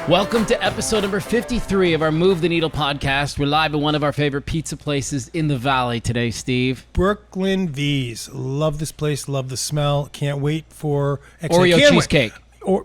Welcome to episode number 53 of our Move the Needle podcast. We're live at one of our favorite pizza places in the Valley today, Steve. Brooklyn V's. Love this place. Love the smell. Can't wait for Oreo cheesecake.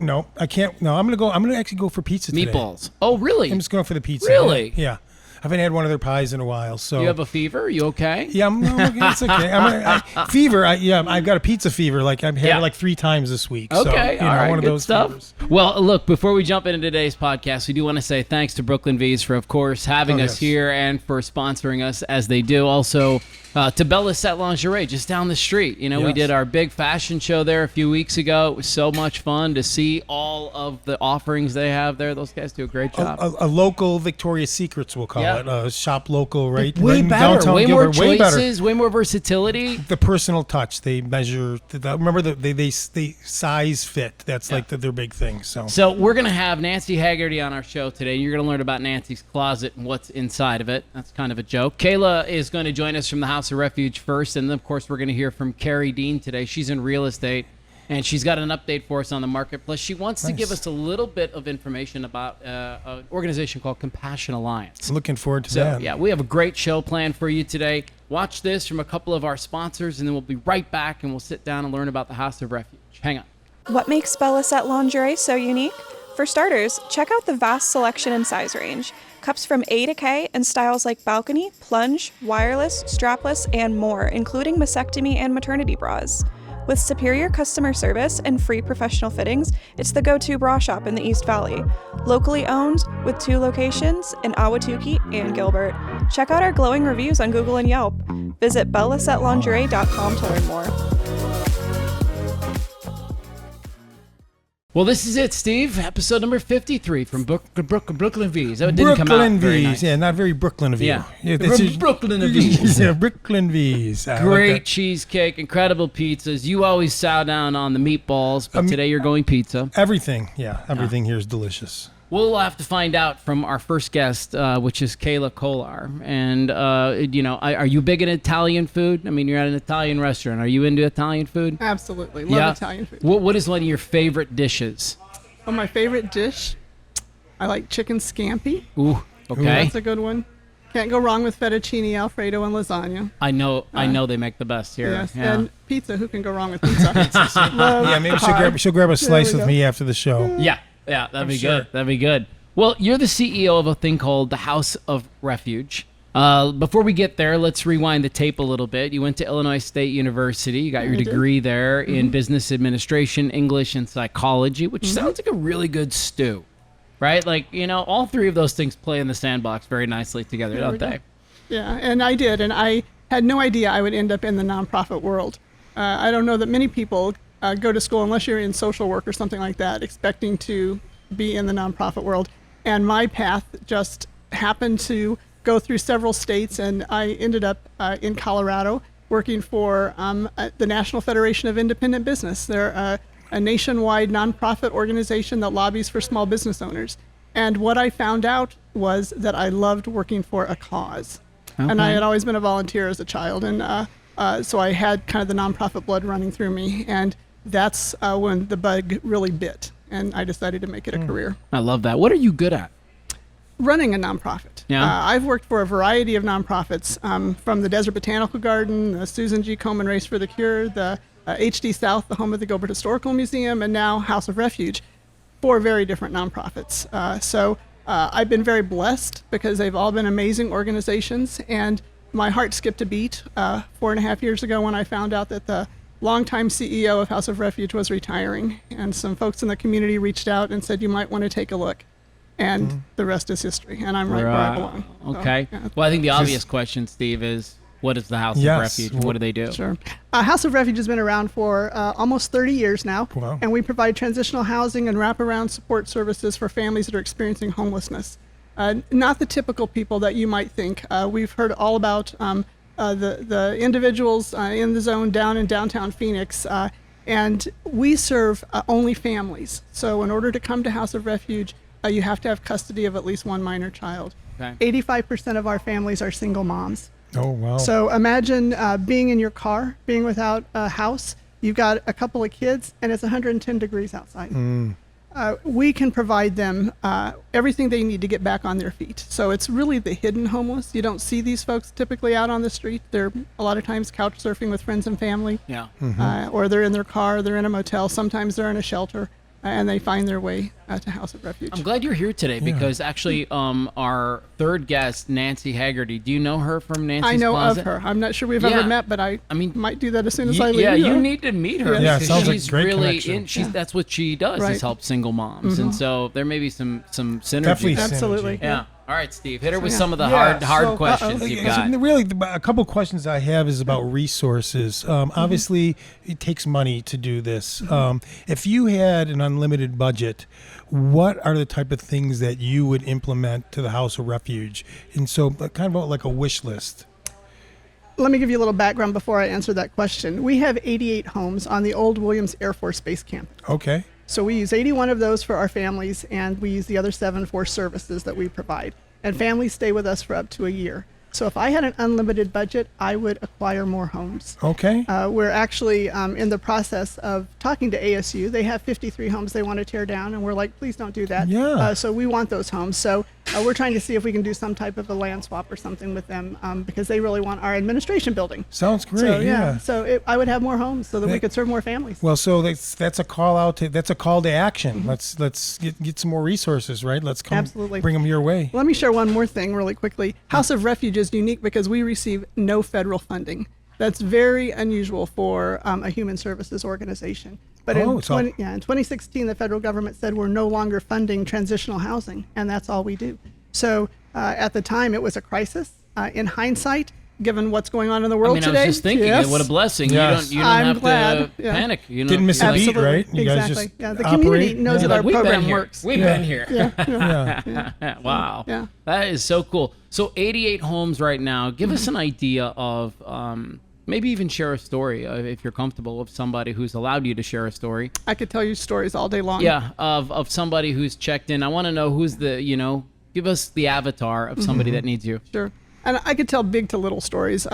No, I can't. No, I'm gonna actually go for pizza today. Meatballs. Oh, really? I'm just going for the pizza. Really? Yeah. I haven't had one of their pies in a while. So You have a fever? Are you okay? Yeah, it's okay. Fever. I've got a pizza fever. Like I've had it like 3 times this week. Okay, so, all right, one of good those stuff. fevers. Well, look, before we jump into today's podcast, we do want to say thanks to Brooklyn V's for, of course, having us here and for sponsoring us as they do. Also, to Bella Set Lingerie, just down the street. You know, we did our big fashion show there a few weeks ago. It was so much fun to see all of the offerings they have there. Those guys do a great job. A local Victoria's Secrets, we'll call it. Shop local, right? Way right better. Downtown Way Gilbert, more choices, way more versatility. The personal touch. They measure. Remember, they size fit. That's like their big thing. So we're going to have Nancy Haggerty on our show today. You're going to learn about Nancy's closet and what's inside of it. That's kind of a joke. Kayla is going to join us from the House of Refuge first. And then, of course, we're going to hear from Kari Dean today. She's in real estate. And she's got an update for us on the marketplace. She wants to give us a little bit of information about an organization called Compassion Alliance. Looking forward to that. Yeah, we have a great show planned for you today. Watch this from a couple of our sponsors, and then we'll be right back, and we'll sit down and learn about the House of Refuge. Hang on. What makes Bella Set Lingerie so unique? For starters, check out the vast selection and size range. Cups from A to K in styles like balcony, plunge, wireless, strapless, and more, including mastectomy and maternity bras. With superior customer service and free professional fittings, it's the go-to bra shop in the East Valley. Locally owned, with 2 locations in Ahwatukee and Gilbert. Check out our glowing reviews on Google and Yelp. Visit bellasetlingerie.com to learn more. Well, this is it, Steve. Episode number 53 from Brooklyn V's. That didn't come out Brooklyn very V's. nice. Yeah, not very Brooklyn of you. Yeah, Brooklyn V's. Yeah, Brooklyn V's. Great cheesecake, incredible pizzas. You always sow down on the meatballs, but today you're going pizza. Everything here is delicious. We'll have to find out from our first guest, which is Kayla Kolar. And, are you big in Italian food? I mean, you're at an Italian restaurant. Are you into Italian food? Absolutely. Love Italian food. What is one of your favorite dishes? Oh, my favorite dish? I like chicken scampi. Ooh, okay. That's a good one. Can't go wrong with fettuccine Alfredo and lasagna. I know they make the best here. Yes, yeah. and pizza. Who can go wrong with pizza? Maybe she'll grab a slice with me after the show. Yeah, that'd be good. That'd be good. Well, you're the CEO of a thing called the House of Refuge. Before we get there, let's rewind the tape a little bit. You went to Illinois State University. You got your degree there in business administration, English, and psychology, which sounds like a really good stew, right? Like, all 3 of those things play in the sandbox very nicely together, don't they? Yeah, and I did. And I had no idea I would end up in the nonprofit world. I don't know that many people go to school, unless you're in social work or something like that, expecting to be in the nonprofit world. And my path just happened to go through several states, and I ended up in Colorado working for the National Federation of Independent Business. They're a nationwide nonprofit organization that lobbies for small business owners. And what I found out was that I loved working for a cause. Okay. And I had always been a volunteer as a child, and so I had kind of the nonprofit blood running through me. And that's when the bug really bit, and I decided to make it a career. I love that. What are you good at? Running a nonprofit. Yeah. I've worked for a variety of nonprofits, from the Desert Botanical Garden, the Susan G. Komen Race for the Cure, the HD South, the home of the Gilbert Historical Museum, and now House of Refuge, 4 very different nonprofits. So I've been very blessed because they've all been amazing organizations, and my heart skipped a beat 4.5 years ago when I found out that the longtime CEO of House of Refuge was retiring, and some folks in the community reached out and said, you might want to take a look. And the rest is history, and I'm right where I belong. Okay. So, yeah. Well, I think the obvious question, Steve, is what is the House of Refuge? What do they do? Sure. House of Refuge has been around for almost 30 years now, and we provide transitional housing and wraparound support services for families that are experiencing homelessness. Not the typical people that you might think. We've heard all about the individuals in the zone down in downtown Phoenix, and we serve only families. So in order to come to House of Refuge, you have to have custody of at least one minor child. Okay. 85% of our families are single moms. Oh, wow. So imagine being in your car, being without a house. You've got a couple of kids, and it's 110 degrees outside. we can provide them everything they need to get back on their feet. So it's really the hidden homeless. You don't see these folks typically out on the street. They're a lot of times couch surfing with friends and family. Yeah. Or they're in their car, they're in a motel. Sometimes they're in a shelter, and they find their way to House of Refuge. I'm glad you're here today because actually our third guest, Nancy Haggerty, do you know her from Nancy's I know Closet? of her. I'm not sure we've ever met, but I mean, might do that as soon as I leave. Yeah, here. you need to meet her. Yeah, it because sounds like she's great really connection. that's what she does Right. is help single moms, and so there may be some synergy. Definitely there. Absolutely. synergy. Yeah. All right, Steve, hit her with yeah. some of the Yeah, hard so- questions you've got. Really, a couple questions I have is about resources. Obviously, it takes money to do this. If you had an unlimited budget, what are the type of things that you would implement to the House of Refuge? And so, kind of like a wish list. Let me give you a little background before I answer that question. We have 88 homes on the old Williams Air Force Base camp. Okay. So we use 81 of those for our families, and we use the other 7 for services that we provide. And families stay with us for up to a year. So if I had an unlimited budget, I would acquire more homes. Okay. We're actually in the process of talking to ASU. They have 53 homes they want to tear down, and we're like, please don't do that. Yeah. So we want those homes. So we're trying to see if we can do some type of a land swap or something with them because they really want our administration building. Sounds great. So yeah. so I would have more homes so that we could serve more families. Well, so that's a call out to that's a call to action. Let's get some more resources, right? Let's come Absolutely. bring them your way. Let me share one more thing really quickly. House of Refuge is unique because we receive no federal funding. That's very unusual for a human services organization. But in 2016, the federal government said we're no longer funding transitional housing, and that's all we do. So at the time, it was a crisis. In hindsight, given what's going on in the world today, I was just thinking, yes, what a blessing. Yes. You don't I'm have glad, to yeah. panic. You know, Didn't miss a beat, Absolutely. right? You guys Exactly. just Yeah, the community operate. knows Yeah. that our We've been program here. works. We've Yeah. been here. Yeah. Wow. Yeah. That is so cool. So 88 homes right now. Give us an idea of maybe even share a story if you're comfortable of somebody who's allowed you to share a story. I could tell you stories all day long. Yeah, of somebody who's checked in. I want to know who's give us the avatar of somebody that needs you. Sure. And I could tell big to little stories.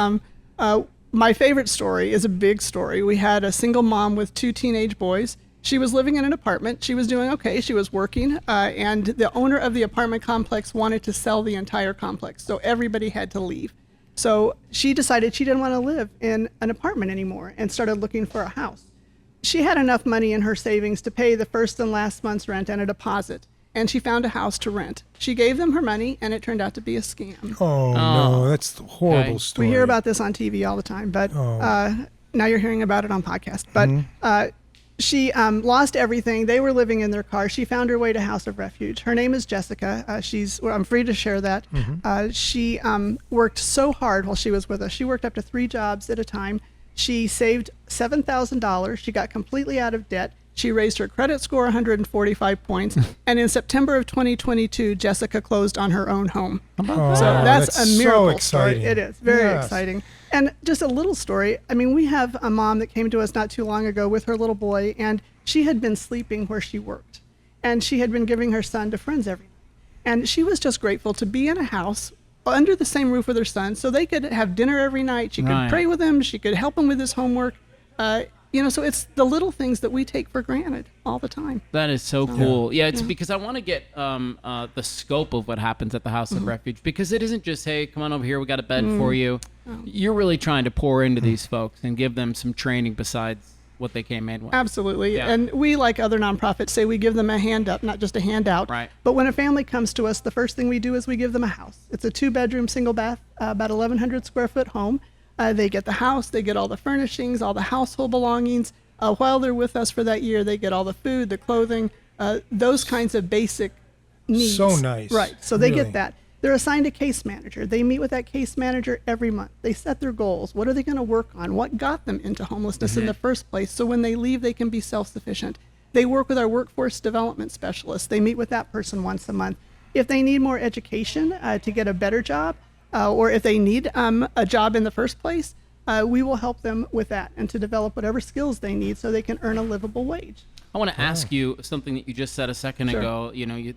My favorite story is a big story. We had a single mom with 2 teenage boys. She was living in an apartment. She was doing okay. She was working. And the owner of the apartment complex wanted to sell the entire complex. So everybody had to leave. So she decided she didn't want to live in an apartment anymore and started looking for a house. She had enough money in her savings to pay the first and last month's rent and a deposit. And she found a house to rent. She gave them her money, and it turned out to be a scam. Oh, no, that's a horrible Okay. story. We hear about this on TV all the time, but now you're hearing about it on podcast. But she lost everything. They were living in their car. She found her way to House of Refuge. Her name is Jessica. I'm free to share that. She worked so hard while she was with us. She worked up to 3 jobs at a time. She saved $7,000. She got completely out of debt. She raised her credit score 145 points. And in September of 2022, Jessica closed on her own home. Oh, So that's a miracle so exciting. story. It is very Yes. exciting. And just a little story. I mean, we have a mom that came to us not too long ago with her little boy, and she had been sleeping where she worked. And she had been giving her son to friends every night. And she was just grateful to be in a house under the same roof with her son so they could have dinner every night. She could Right. pray with him. She could help him with his homework. So it's the little things that we take for granted all the time. That is so cool. Yeah, it's because I want to get the scope of what happens at the House of Refuge, because it isn't just, hey, come on over here, we got a bed for you. You're really trying to pour into these folks and give them some training besides what they came in with. Absolutely. Yeah. And we, like other nonprofits, say we give them a hand up, not just a handout. Right. But when a family comes to us, the first thing we do is we give them a house. It's a 2-bedroom, single bath, about 1,100 square foot home. They get the house, they get all the furnishings, all the household belongings. While they're with us for that year, they get all the food, the clothing, those kinds of basic needs. So nice. Right. So they Really. get that. They're assigned a case manager. They meet with that case manager every month. They set their goals. What are they going to work on? What got them into homelessness in the first place? So when they leave, they can be self-sufficient. They work with our workforce development specialists. They meet with that person once a month. If they need more education to get a better job, or if they need a job in the first place, we will help them with that and to develop whatever skills they need so they can earn a livable wage. I want to ask you something that you just said a second Sure. ago. You know, you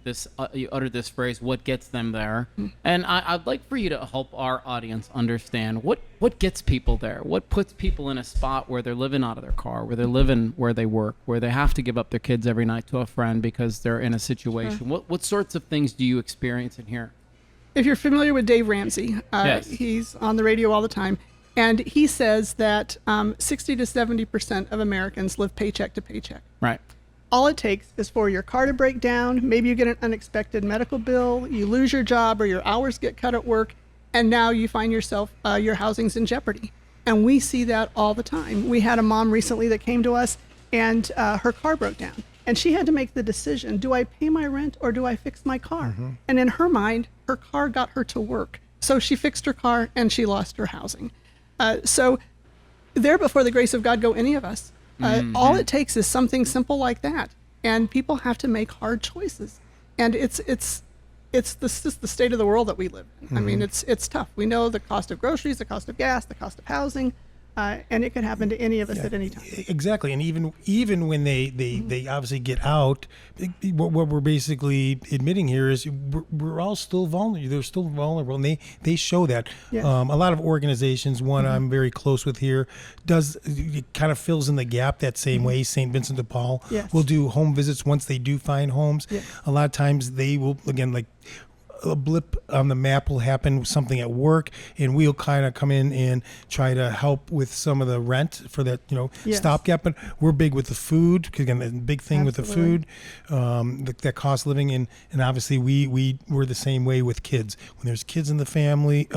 uttered this phrase, "What gets them there?" And I'd like for you to help our audience understand what gets people there. What puts people in a spot where they're living out of their car, where they're living where they work, where they have to give up their kids every night to a friend because they're in a situation. Sure. What sorts of things do you experience in here? If you're familiar with Dave Ramsey, Yes. he's on the radio all the time, and he says that 60 to 70% of Americans live paycheck to paycheck. Right. All it takes is for your car to break down, maybe you get an unexpected medical bill, you lose your job or your hours get cut at work, and now you find yourself, your housing's in jeopardy. And we see that all the time. We had a mom recently that came to us and her car broke down. And she had to make the decision, do I pay my rent or do I fix my car? And in her mind, her car got her to work. So she fixed her car and she lost her housing. So there before the grace of God go any of us. All it takes is something simple like that. And people have to make hard choices. And it's just the state of the world that we live in. I mean, it's tough. We know the cost of groceries, the cost of gas, the cost of housing, and it can happen to any of us at any time. Exactly, and even when they obviously get out, what we're basically admitting here is we're all still vulnerable. They're still vulnerable, and they show that. Yes. A lot of organizations, one I'm very close with here, it kind of fills in the gap that same way. St. Vincent de Paul Yes. will do home visits once they do find homes. Yes. A lot of times they will, again, like a blip on the map will happen, something at work, and we'll kind of come in and try to help with some of the rent for that, Yes. stopgap. But we're big with the food, because again, the big thing with the food, that cost of living, and obviously we're the same way with kids. When there's kids in the family,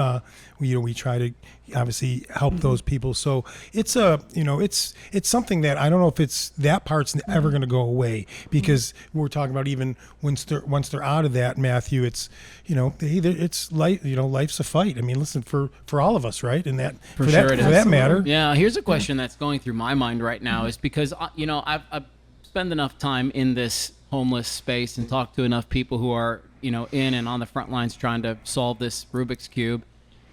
we try to obviously help those people. So it's it's something that I don't know if it's that part's ever going to go away, because we're talking about even once they're out of that, Mathew, it's it's life. Life's a fight. I mean, listen, for all of us, right? And that For sure it is. for that matter. Yeah, here's a question that's going through my mind right now is because, I've spent enough time in this homeless space and talked to enough people who are, in and on the front lines trying to solve this Rubik's Cube.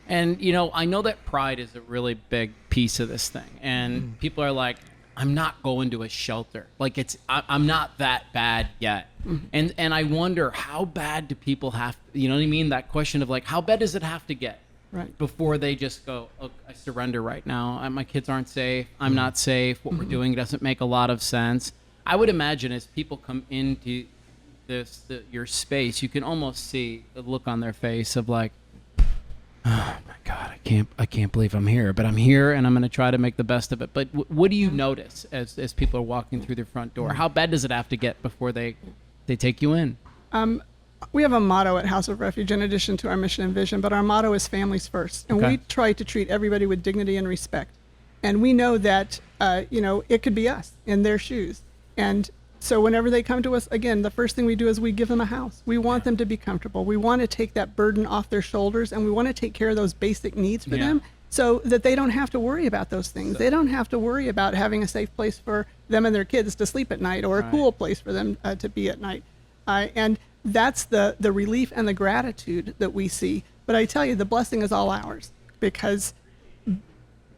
And, I know that pride is a really big piece of this thing. And people are like, I'm not going to a shelter. Like I'm not that bad yet. And I wonder, how bad do people have, you know what I mean? That question of like, how bad does it have to get? Right. Before they just go, oh, I surrender right now. My kids aren't safe. I'm not safe. What we're doing doesn't make a lot of sense. I would imagine as people come into your space, you can almost see the look on their face of like, oh my God, I can't believe I'm here, but I'm here and I'm going to try to make the best of it. But what do you notice as people are walking through their front door? How bad does it have to get before they take you in? We have a motto at House of Refuge in addition to our mission and vision, but our motto is families first. And Okay. we try to treat everybody with dignity and respect. And we know that, it could be us in their shoes. And so whenever they come to us, again, the first thing we do is we give them a house. We want them to be comfortable. We want to take that burden off their shoulders, and we want to take care of those basic needs for Yeah. them so that they don't have to worry about those things. They don't have to worry about having a safe place for them and their kids to sleep at night or a Right. cool place for them to be at night. And that's the relief and the gratitude that we see. But I tell you, the blessing is all ours, because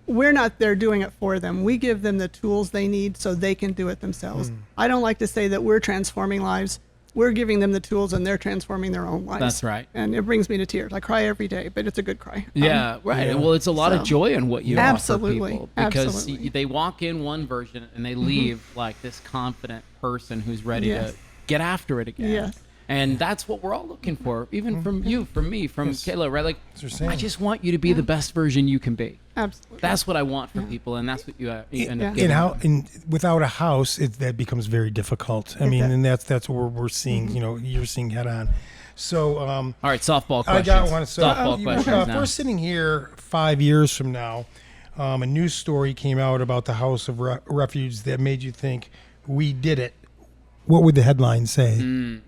we're not there doing it for them. We give them the tools they need so they can do it themselves. I don't like to say that we're transforming lives. We're giving them the tools and they're transforming their own lives. That's right. And it brings me to tears. I cry every day, but it's a good cry. Yeah, right. Well, it's a lot of so- joy in what you Absolutely, offer people, because absolutely. they walk in one version and they leave like this confident person who's ready Yes. to get after it again. Yes. And that's what we're all looking for, even from you, from me, from Yes. Kayla, right? Like, what you're saying. I just want you to be the best version you can be. Absolutely. That's what I want for people, and that's what you end up Yeah. giving. Without a house, that becomes very difficult. I It mean, does. and that's what we're seeing. You're seeing head on. So All right, softball I questions. got one. So Softball questions if now. we're sitting here 5 years from now, a news story came out about the House of Refuge that made you think we did it. What would the headline say?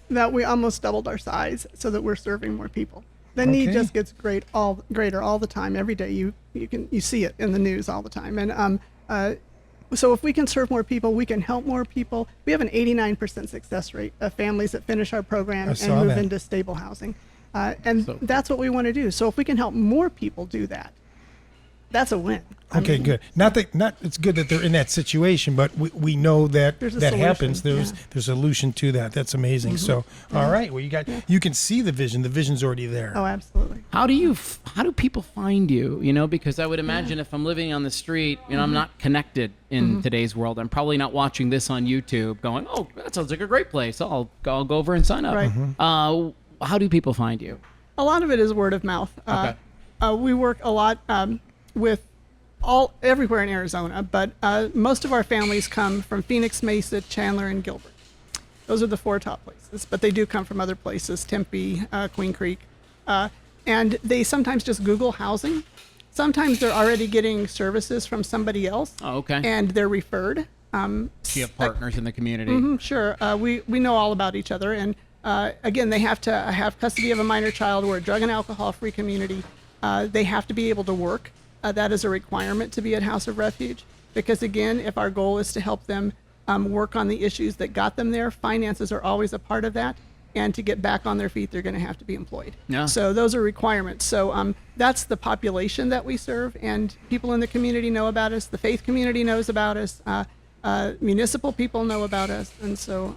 That we almost doubled our size so that we're serving more people. The need Okay. just gets greater all the time. Every day you see it in the news all the time. And so if we can serve more people, we can help more people. We have an 89% success rate of families that finish our program and saw move that. into stable housing. And So- that's what we want to do. So if we can help more people do that, that's a win. I Okay, mean, good. Not it's good that they're in that situation, but we know that There's a that solution, happens. There's yeah. there's a solution to that. That's amazing. So, all right, well you can see the vision. The vision's already there. Oh, absolutely. How do people find you? You know, because I would imagine if I'm living on the street, you know, I'm not connected in today's world. I'm probably not watching this on YouTube, going, "Oh, that sounds like a great place. I'll go over and sign up." Right. How do people find you? A lot of it is word of mouth. We work a lot with everywhere in Arizona, but most of our families come from Phoenix, Mesa, Chandler, and Gilbert. Those are the 4 top places, but they do come from other places, Tempe, Queen Creek, and they sometimes just Google housing. Sometimes they're already getting services from somebody else, Oh, okay. and they're referred. Do you have partners in the community? Sure. We know all about each other. And again, they have to have custody of a minor child. We're a drug and alcohol-free community. They have to be able to work. That is a requirement to be at House of Refuge. Because again, if our goal is to help them work on the issues that got them there, finances are always a part of that. And to get back on their feet, they're going to have to be employed. Yeah. So those are requirements. So that's the population that we serve. And people in the community know about us. The faith community knows about us. Municipal people know about us, and so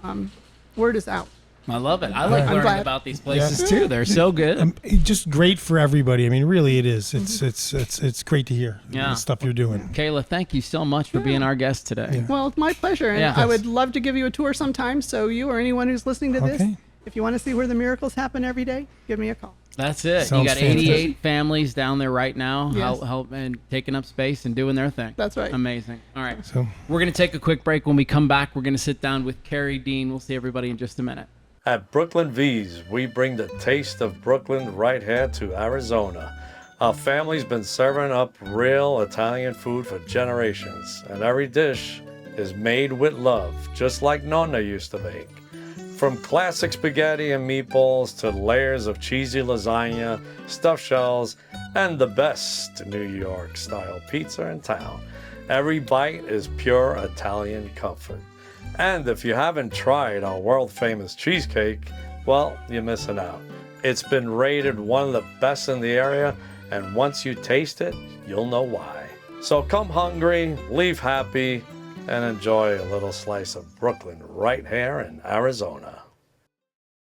word is out. I love it. I like I'm learning glad. about these places too. They're so good. Just great for everybody. I mean, really, it is. It's great to hear Yeah. the stuff you're doing. Kayla, thank you so much for being our guest today. Well, it's my pleasure, and Yeah. I would love to give you a tour sometime. So you or anyone who's listening to this, Okay. if you want to see where the miracles happen every day, give me a call. That's it. Sounds You got 88 fantastic. families down there right now, Yes. help and taking up space and doing their thing. That's right. Amazing. All right. So We're going to take a quick break. When we come back, we're going to sit down with Kari Dean. We'll see everybody in just a minute. At Brooklyn V's, we bring the taste of Brooklyn right here to Arizona. Our family's been serving up real Italian food for generations, and every dish is made with love, just like Nonna used to make. From classic spaghetti and meatballs to layers of cheesy lasagna, stuffed shells, and the best New York-style pizza in town, every bite is pure Italian comfort. And if you haven't tried our world-famous cheesecake, well, you're missing out. It's been rated one of the best in the area, and once you taste it, you'll know why. So come hungry, leave happy, and enjoy a little slice of Brooklyn right here in Arizona.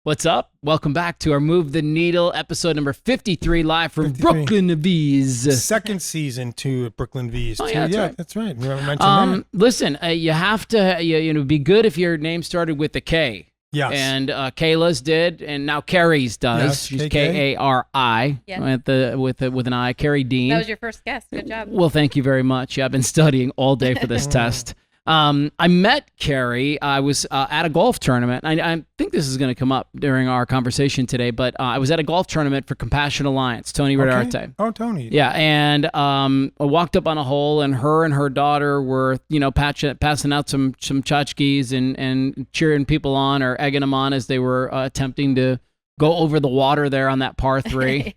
What's up? Welcome back to our Move the Needle, episode number 53, live from 53. Brooklyn V's. second season to Brooklyn V's. Oh, too. yeah, that's right. That's right. We haven't mentioned that. Listen, you have to, be good if your name started with a K. Yes. And Kayla's did, and now Kari's does. Yes, She's KK. Kari Yes. with an I. Kari Dean. That was your first guess. Good job. Well, thank you very much. Yeah, I've been studying all day for this test. I met Kari. I was at a golf tournament. I think this is going to come up during our conversation today, but I was at a golf tournament for Compassion Alliance, Tony Rodarte. Okay. Oh, Tony. Yeah, and I walked up on a hole, and her daughter were, passing out some tchotchkes and cheering people on or egging them on as they were attempting to go over the water there on that par 3. Yeah.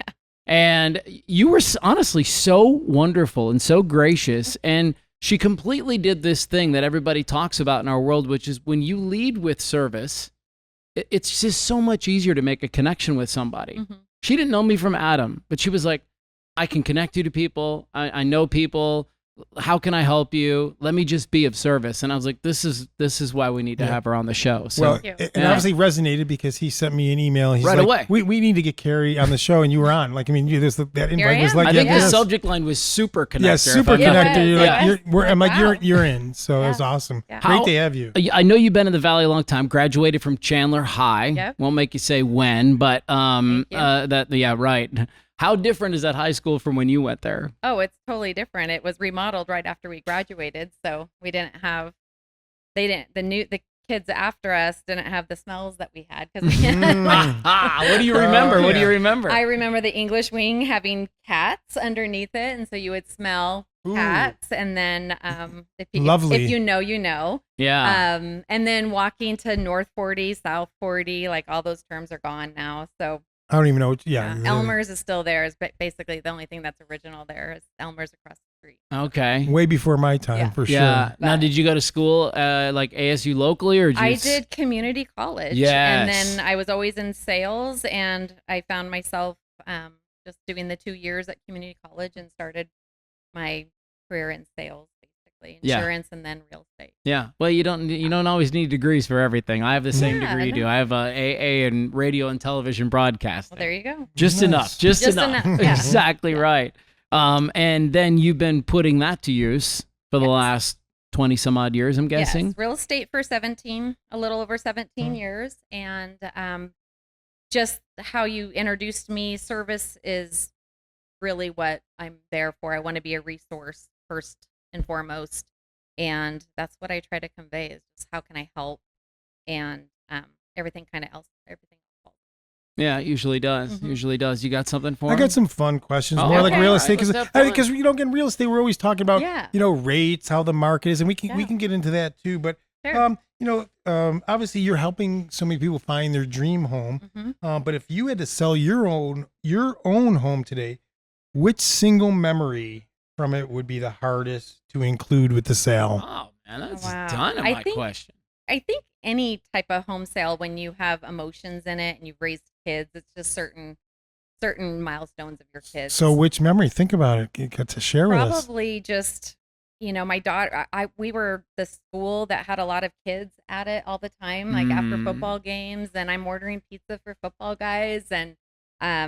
And you were honestly so wonderful and so gracious, and she completely did this thing that everybody talks about in our world, which is when you lead with service, it's just so much easier to make a connection with somebody. Mm-hmm. She didn't know me from Adam, but she was like, I can connect you to people. I know people. How can I help you? Let me just be of service. And I was like, this is why we need to have her on the show. So Well, Thank it you. obviously resonated because he sent me an email. He's Right like, away. We need to get Kari on the show, and you were on. Like, I mean, that Here invite I was am. like, I think yeah, the yes. subject line was super connector. Yeah, if super I'm not- connected. You're Yeah. like, I'm like, Wow. you're in. So it was Yeah. awesome. Yeah. Great How- to have you. I know you've been in the Valley a long time. Graduated from Chandler High. Yep. Won't make you say when, but Thank you. right. How different is that high school from when you went there? Oh, it's totally different. It was remodeled right after we graduated, so we didn't have. The kids after us didn't have the smells that we had because What do you remember? What do you yeah. remember? I remember the English wing having cats underneath it, and so you would smell Ooh. cats, and then Lovely. if you know, you know. yeah. And then walking to North 40, South 40, like all those terms are gone now. So I don't even know. Yeah. Elmer's is still there. Is basically the only thing that's original there is Elmer's across the street. Okay. Way before my time, Yeah. for Yeah. sure. Now, But- did you go to school like ASU locally, or did you I did community college. Yes. And then I was always in sales, and I found myself just doing the 2 years at community college and started my career in sales, basically Yeah. insurance and then real estate. Yeah. Well, you don't always need degrees for everything. I have the same Yeah, degree you do. no. I have a AA in radio and television broadcasting. Well, there you go. Just Nice. enough. Just Just enough. enough, yeah. Exactly right. And then you've been putting that to use for the Yes. last 20 some odd years, I'm guessing. Yes, real estate for a little over 17 Mm. years. And just how you introduced me, service is really what I'm there for. I want to be a resource first and foremost. And that's what I try to convey is just how can I help? And everything else. Yeah, it usually does. Mhm. Usually does. You got something for I him? got some fun questions, Oh, more like okay. real All estate, right, let's have fun. in real estate we're always talking about Yeah. rates, how the market is, and we Yeah. can get into that too. But Sure. obviously you're helping so many people find their dream home. Mhm. But if you had to sell your own home today, which single memory from it would be the hardest to include with the sale? Oh, man, that's Wow. dynamite I think- question. I think any type of home sale, when you have emotions in it and you've raised kids, it's just certain milestones of your kids. So which memory? Think about it. You got to share with us. Probably just, my daughter, we were the school that had a lot of kids at it all the time, like after Mm. football games, and I'm ordering pizza for football guys. And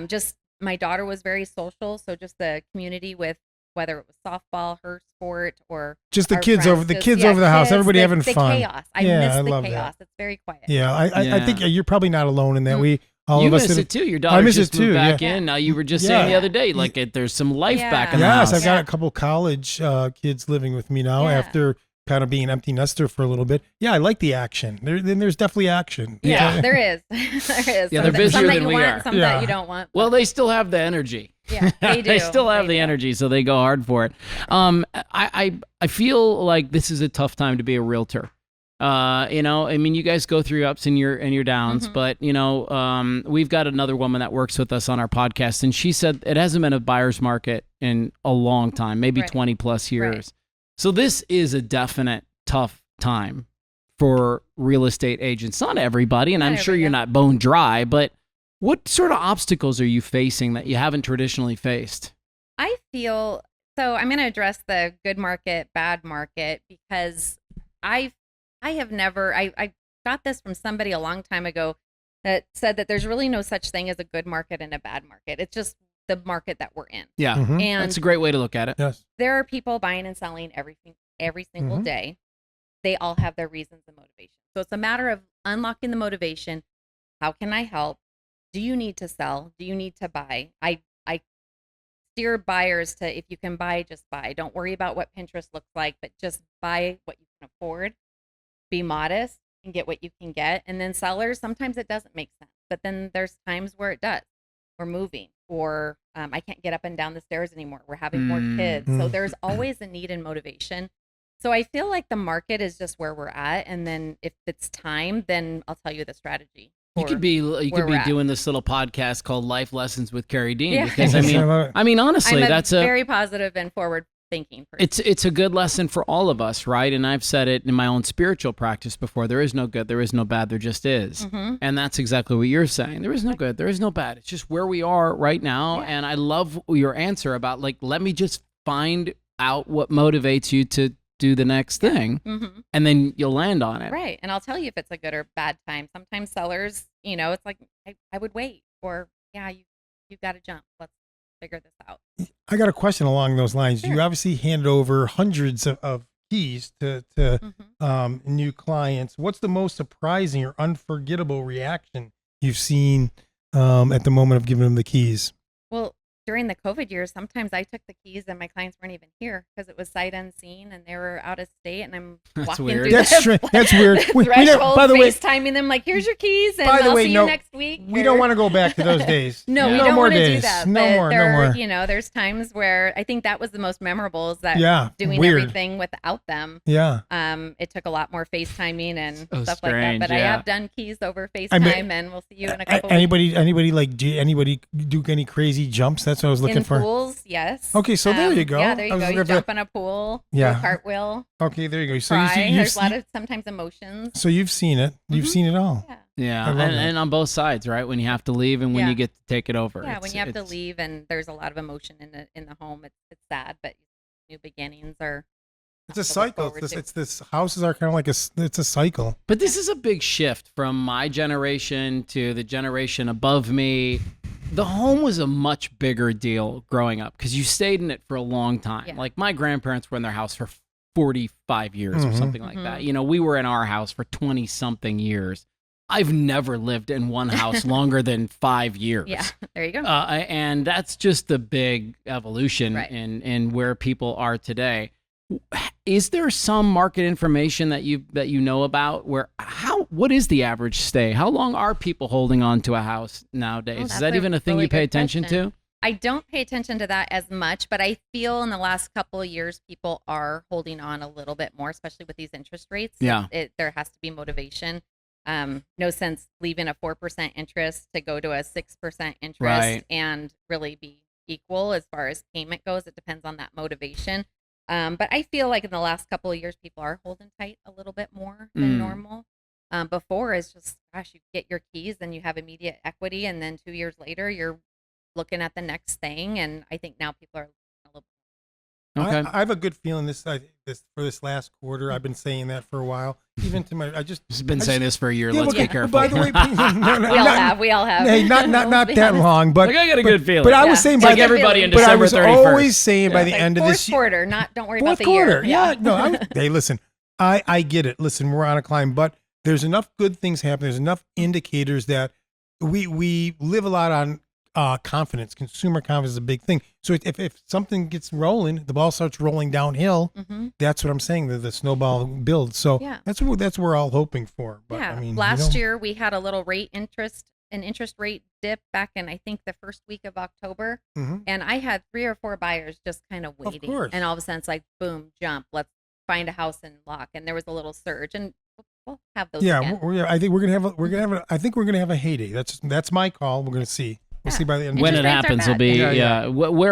just my daughter was very social. So just the community with whether it was softball, her sport, or Just the our kids over friends, the house, everybody the, having the fun. chaos. I Yeah, miss I the love chaos. that. It's very quiet. Yeah, I think you're probably not alone in that. Mm. All You of us. miss that- it too. Your daughter miss just it too, moved back yeah. in. Now you were just Yeah. saying the other day, like there's some life Yeah. back in the Yes, house. I've got Yeah. a couple college kids living with me now Yeah. after kind of being an empty nester for a little bit. Yeah, I like the action. There's definitely action. Yeah, there is. There is. Yeah, Some they're that- busier some that than you we want, are. some Yeah. that you don't want. Well, they still have the energy. Yeah, they do. They still have They the do. energy, so they go hard for it. I feel like this is a tough time to be a realtor. You guys go through ups and your downs, Mhm. but we've got another woman that works with us on our podcast, and she said it hasn't been a buyer's market in a long time, maybe Right. 20 plus years. Right. So this is a definite tough time for real estate agents. Not everybody, and Not I'm sure everybody, you're yeah. not bone dry, but what sort of obstacles are you facing that you haven't traditionally faced? I feel so. I'm going to address the good market, bad market, because I have never. I got this from somebody a long time ago that said that there's really no such thing as a good market and a bad market. It's just the market that we're in. Yeah, Mhm. And that's a great way to look at it. Yes. there are people buying and selling every single Mhm. day. They all have their reasons and motivation. So it's a matter of unlocking the motivation. How can I help? Do you need to sell? Do you need to buy? I steer buyers to, if you can buy, just buy. Don't worry about what Pinterest looks like, but just buy what you can afford. Be modest and get what you can get. And then sellers, sometimes it doesn't make sense, but then there's times where it does. We're moving, or I can't get up and down the stairs anymore. We're having more kids. So Mm. there's always a need and motivation. So I feel like the market is just where we're at. And then if it's time, then I'll tell you the strategy. You could be where we're at. doing this little podcast called Life Lessons with Kari Dean Yeah. because I love it. honestly, I'm a that's very positive and forward thinking person. it's a good lesson for all of us, right? And I've said it in my own spiritual practice before. There is no good, there is no bad, there just is. Mhm. And that's exactly what you're saying. There is no good, there is no bad. It's just where we are right now. Yeah. And I love your answer about let me just find out what motivates you to do the next thing, Mhm. and then you'll land on it. Right. And I'll tell you if it's a good or bad time. Sometimes sellers, it's like, I would wait, or yeah, you got to jump. Let's figure this out. I got a question along those lines. You Sure. obviously handed over hundreds of keys to Mhm. new clients. What's the most surprising or unforgettable reaction you've seen at the moment of giving them the keys? Well, during the COVID years, sometimes I took the keys and my clients weren't even here because it was sight unseen and they were out of state, and I'm That's walking weird. through That's the, that's weird. the We never- threshold, by the way, FaceTiming them like, here's your keys, and By the I'll way, see no, you next week. we don't want to go back to those days. No, Yeah. we No don't more want to do days. that. No but more, no there, more. There's times where I think that was the most memorable, is that Yeah, doing weird. everything without them. Yeah. It took a lot more FaceTiming and So stuff like that. strange, But I yeah. have done keys over FaceTime, I mean, and we'll see you in a couple Anybody do any crazy jumps? That's what I was looking in for. pools, yes. Okay, so there you go. Yeah, there I you was go. You looking for- jump in a pool, Yeah. do a cartwheel, Okay, there you go. So cry. you've There's a lot of sometimes emotions. so you've seen it. You've Mhm. seen it all. Yeah. Yeah, I love and, that. and on both sides, right? When you have to leave and when Yeah. you get to take it over. Yeah, when you have to it's- leave and there's a lot of emotion in the home, it's sad, but new beginnings are. It's a to look cycle. forward to. It's this houses are kind of like it's a cycle. But this is a big shift from my generation to the generation above me. The home was a much bigger deal growing up because you stayed in it for a long time. Yeah. Like my grandparents were in their house for 45 years or something like that. You know, we were in our house for 20 something years. I've never lived in one house longer than 5 years. Yeah, there you go. And that's just the big evolution Right. in where people are today. Is there some market information that you know about what is the average stay? How long are people holding on to a house nowadays? Is that's that a even a thing really you pay good attention question. to? I don't pay attention to that as much, but I feel in the last couple of years, people are holding on a little bit more, especially with these interest rates. Yeah. There has to be motivation. No sense leaving a 4% interest to go to a 6% interest Right. and really be equal as far as payment goes. It depends on that motivation. But I feel like in the last couple of years, people are holding tight a little bit more than normal. Before is just, gosh, you get your keys and you have immediate equity. And then 2 years later, you're looking at the next thing. And I think now people are a little. Okay. I have a good feeling for this last quarter. I've been saying that for a while. Even to my, I've been saying this for a year. Yeah, Let's okay, be careful. By the way, We all have. Hey, not Let's be that honest. long, but Like, I got a good feeling. But I Yeah. was saying It's by like the, everybody in but I December was 31st. always saying by the Like end of fourth this year, quarter, don't worry about fourth the quarter. year. Yeah, no. Hey, listen, I get it. Listen, we're on a climb, but there's enough good things happening. There's enough indicators that we live a lot on confidence. Consumer confidence is a big thing. So if something gets rolling, the ball starts rolling downhill. Mhm. That's what I'm saying. The snowball builds. So Yeah. that's what we're all hoping for. But Yeah. I mean, Last year we had a little an interest rate dip back in I think the first week of October, Mhm. and I had 3 or 4 buyers just kind of waiting, course. and all of a sudden it's like boom, jump, let's find a house and lock, and there was a little surge, and we'll have those. Yeah, again. I think we're gonna have a heyday. That's my call. We're gonna see. We'll see by the end. When of it the Interest rates are happens will bad. be Yeah.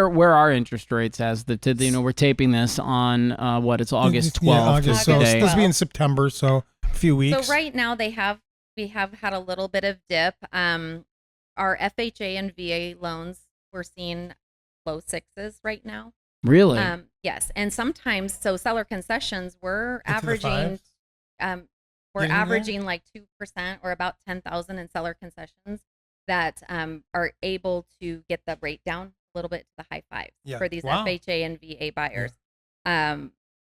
where are interest rates as we're taping this on it's August 12th. Yeah, August. So it's today. supposed to be in September. So a few weeks. So right now we have had a little bit of dip. Our FHA and VA loans, we're seeing low 6s right now. Really? Yes, and sometimes seller concessions we're Into the averaging fives? we're Getting there? averaging like 2% or about 10,000 in seller concessions that are able to get the rate down a little bit to the high 5s Yeah. for these Wow. FHA and VA buyers.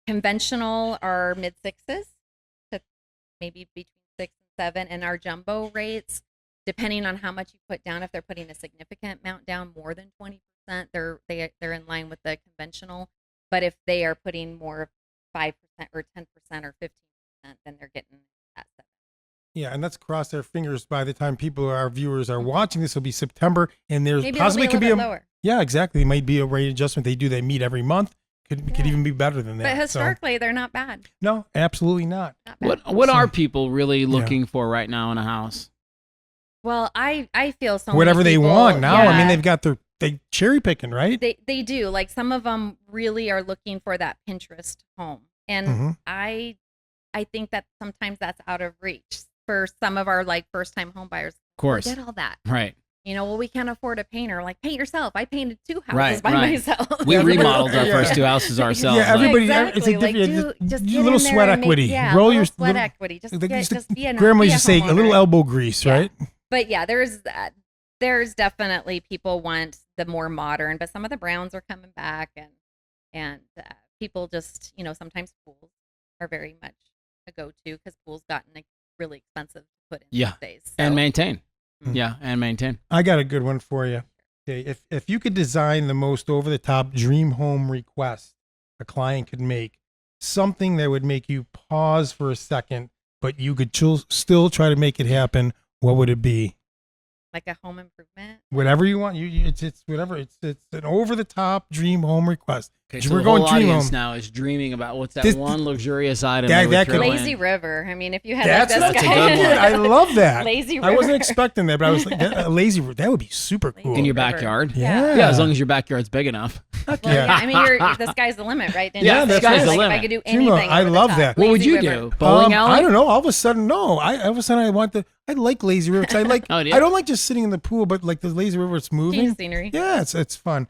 Conventional are mid 6s to maybe between 6 and 7, and our jumbo rates, depending on how much you put down, if they're putting a significant amount down, more than 20%, they're in line with the conventional. But if they are putting more 5% or 10% or 15%, then they're getting that 7. Yeah, and let's cross our fingers. By the time our viewers are watching this, will be September, and there's Maybe possibly it'll could be be a little bit lower. Yeah, exactly. It might be a rate adjustment. They meet every month. Could Yeah. even be better than that. But So, historically, they're not bad. no, absolutely not. Not bad. What So- are people really looking for right now in a house? Well, I feel so. Whatever many they people, want now. I mean, yeah, they've got they cherry picking, right? they do. Like some of them really are looking for that Pinterest home, and Mhm. I think that sometimes that's out of reach for some of our like first time home buyers. Of course. Forget all that. Right. You know, well, we can't afford a painter. Like, paint yourself. I painted 2 houses Right, by right. myself. We Everybody- remodeled our Yeah. first 2 houses ourselves. Yeah, everybody. Exactly. It's a Like, different. just a get little in there sweat and make- equity. yeah, Roll a your little sweat equity. Just Like, be a Grandma be used to say a little homeowner. elbow grease, Yeah. right? But yeah, there's definitely people want the more modern, but some of the browns are coming back, and people just sometimes pools are very much a go-to because pools gotten really expensive to put in Yeah. these days. And So, maintain. Mm. Yeah, and maintain. I got a good one for you. Okay, if you could design the most over the top dream home request a client could make, something that would make you pause for a second, but you could still try to make it happen, what would it be? like a home improvement. Whatever you want. It's whatever. It's an over the top dream home request. Okay, so We're the going whole dream audience home. now is dreaming about what's that This- one luxurious item That- they would that throw could- Lazy in. River. I mean, if you had That's like this a guy. good one. I love that. Lazy I wasn't river. expecting that, but I was like, a lazy. That would be super cool. In your River. backyard. Yeah. Yeah, as long as your backyard's big enough. Well, Yeah. yeah. I mean, the sky's the limit, right? Didn't Yeah, you the say? sky's the Like, limit. If I could do You know, anything, I over the love top. that. What would Lazy you river. do? Bowling alley? I don't know. All of a sudden, no. All of a sudden, I like lazy river. 'Cause I like. Oh, yeah. I don't like just sitting in the pool, but like the lazy river, it's moving. Change scenery. Yeah, it's fun.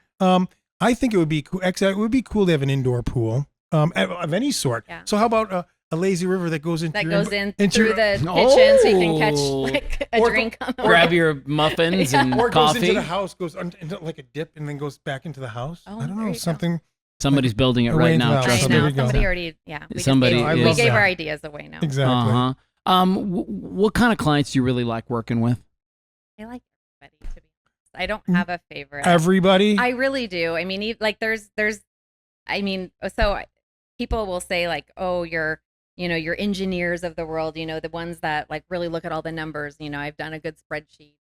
I think it would be cool. Actually, it would be cool to have an indoor pool of any sort. Yeah. So how about a lazy river that goes into That your, goes in into through your- the kitchen so you can catch Oh. like a Or- drink on the Grab way. your muffins and or it goes coffee. into the house, goes into like a dip, and then goes back into the house. Oh, I don't there know, you go. something. Somebody's building it Away right into now. the house. Trust I there me. know. we go. Somebody already, Somebody I we love gave that. our ideas away now. Exactly. What kind of clients do you really like working with? I like everybody, to be honest. I don't have a favorite. Everybody. I really do. I mean, like so people will say like, oh, you're engineers of the world, the ones that like really look at all the numbers. I've done a good spreadsheet,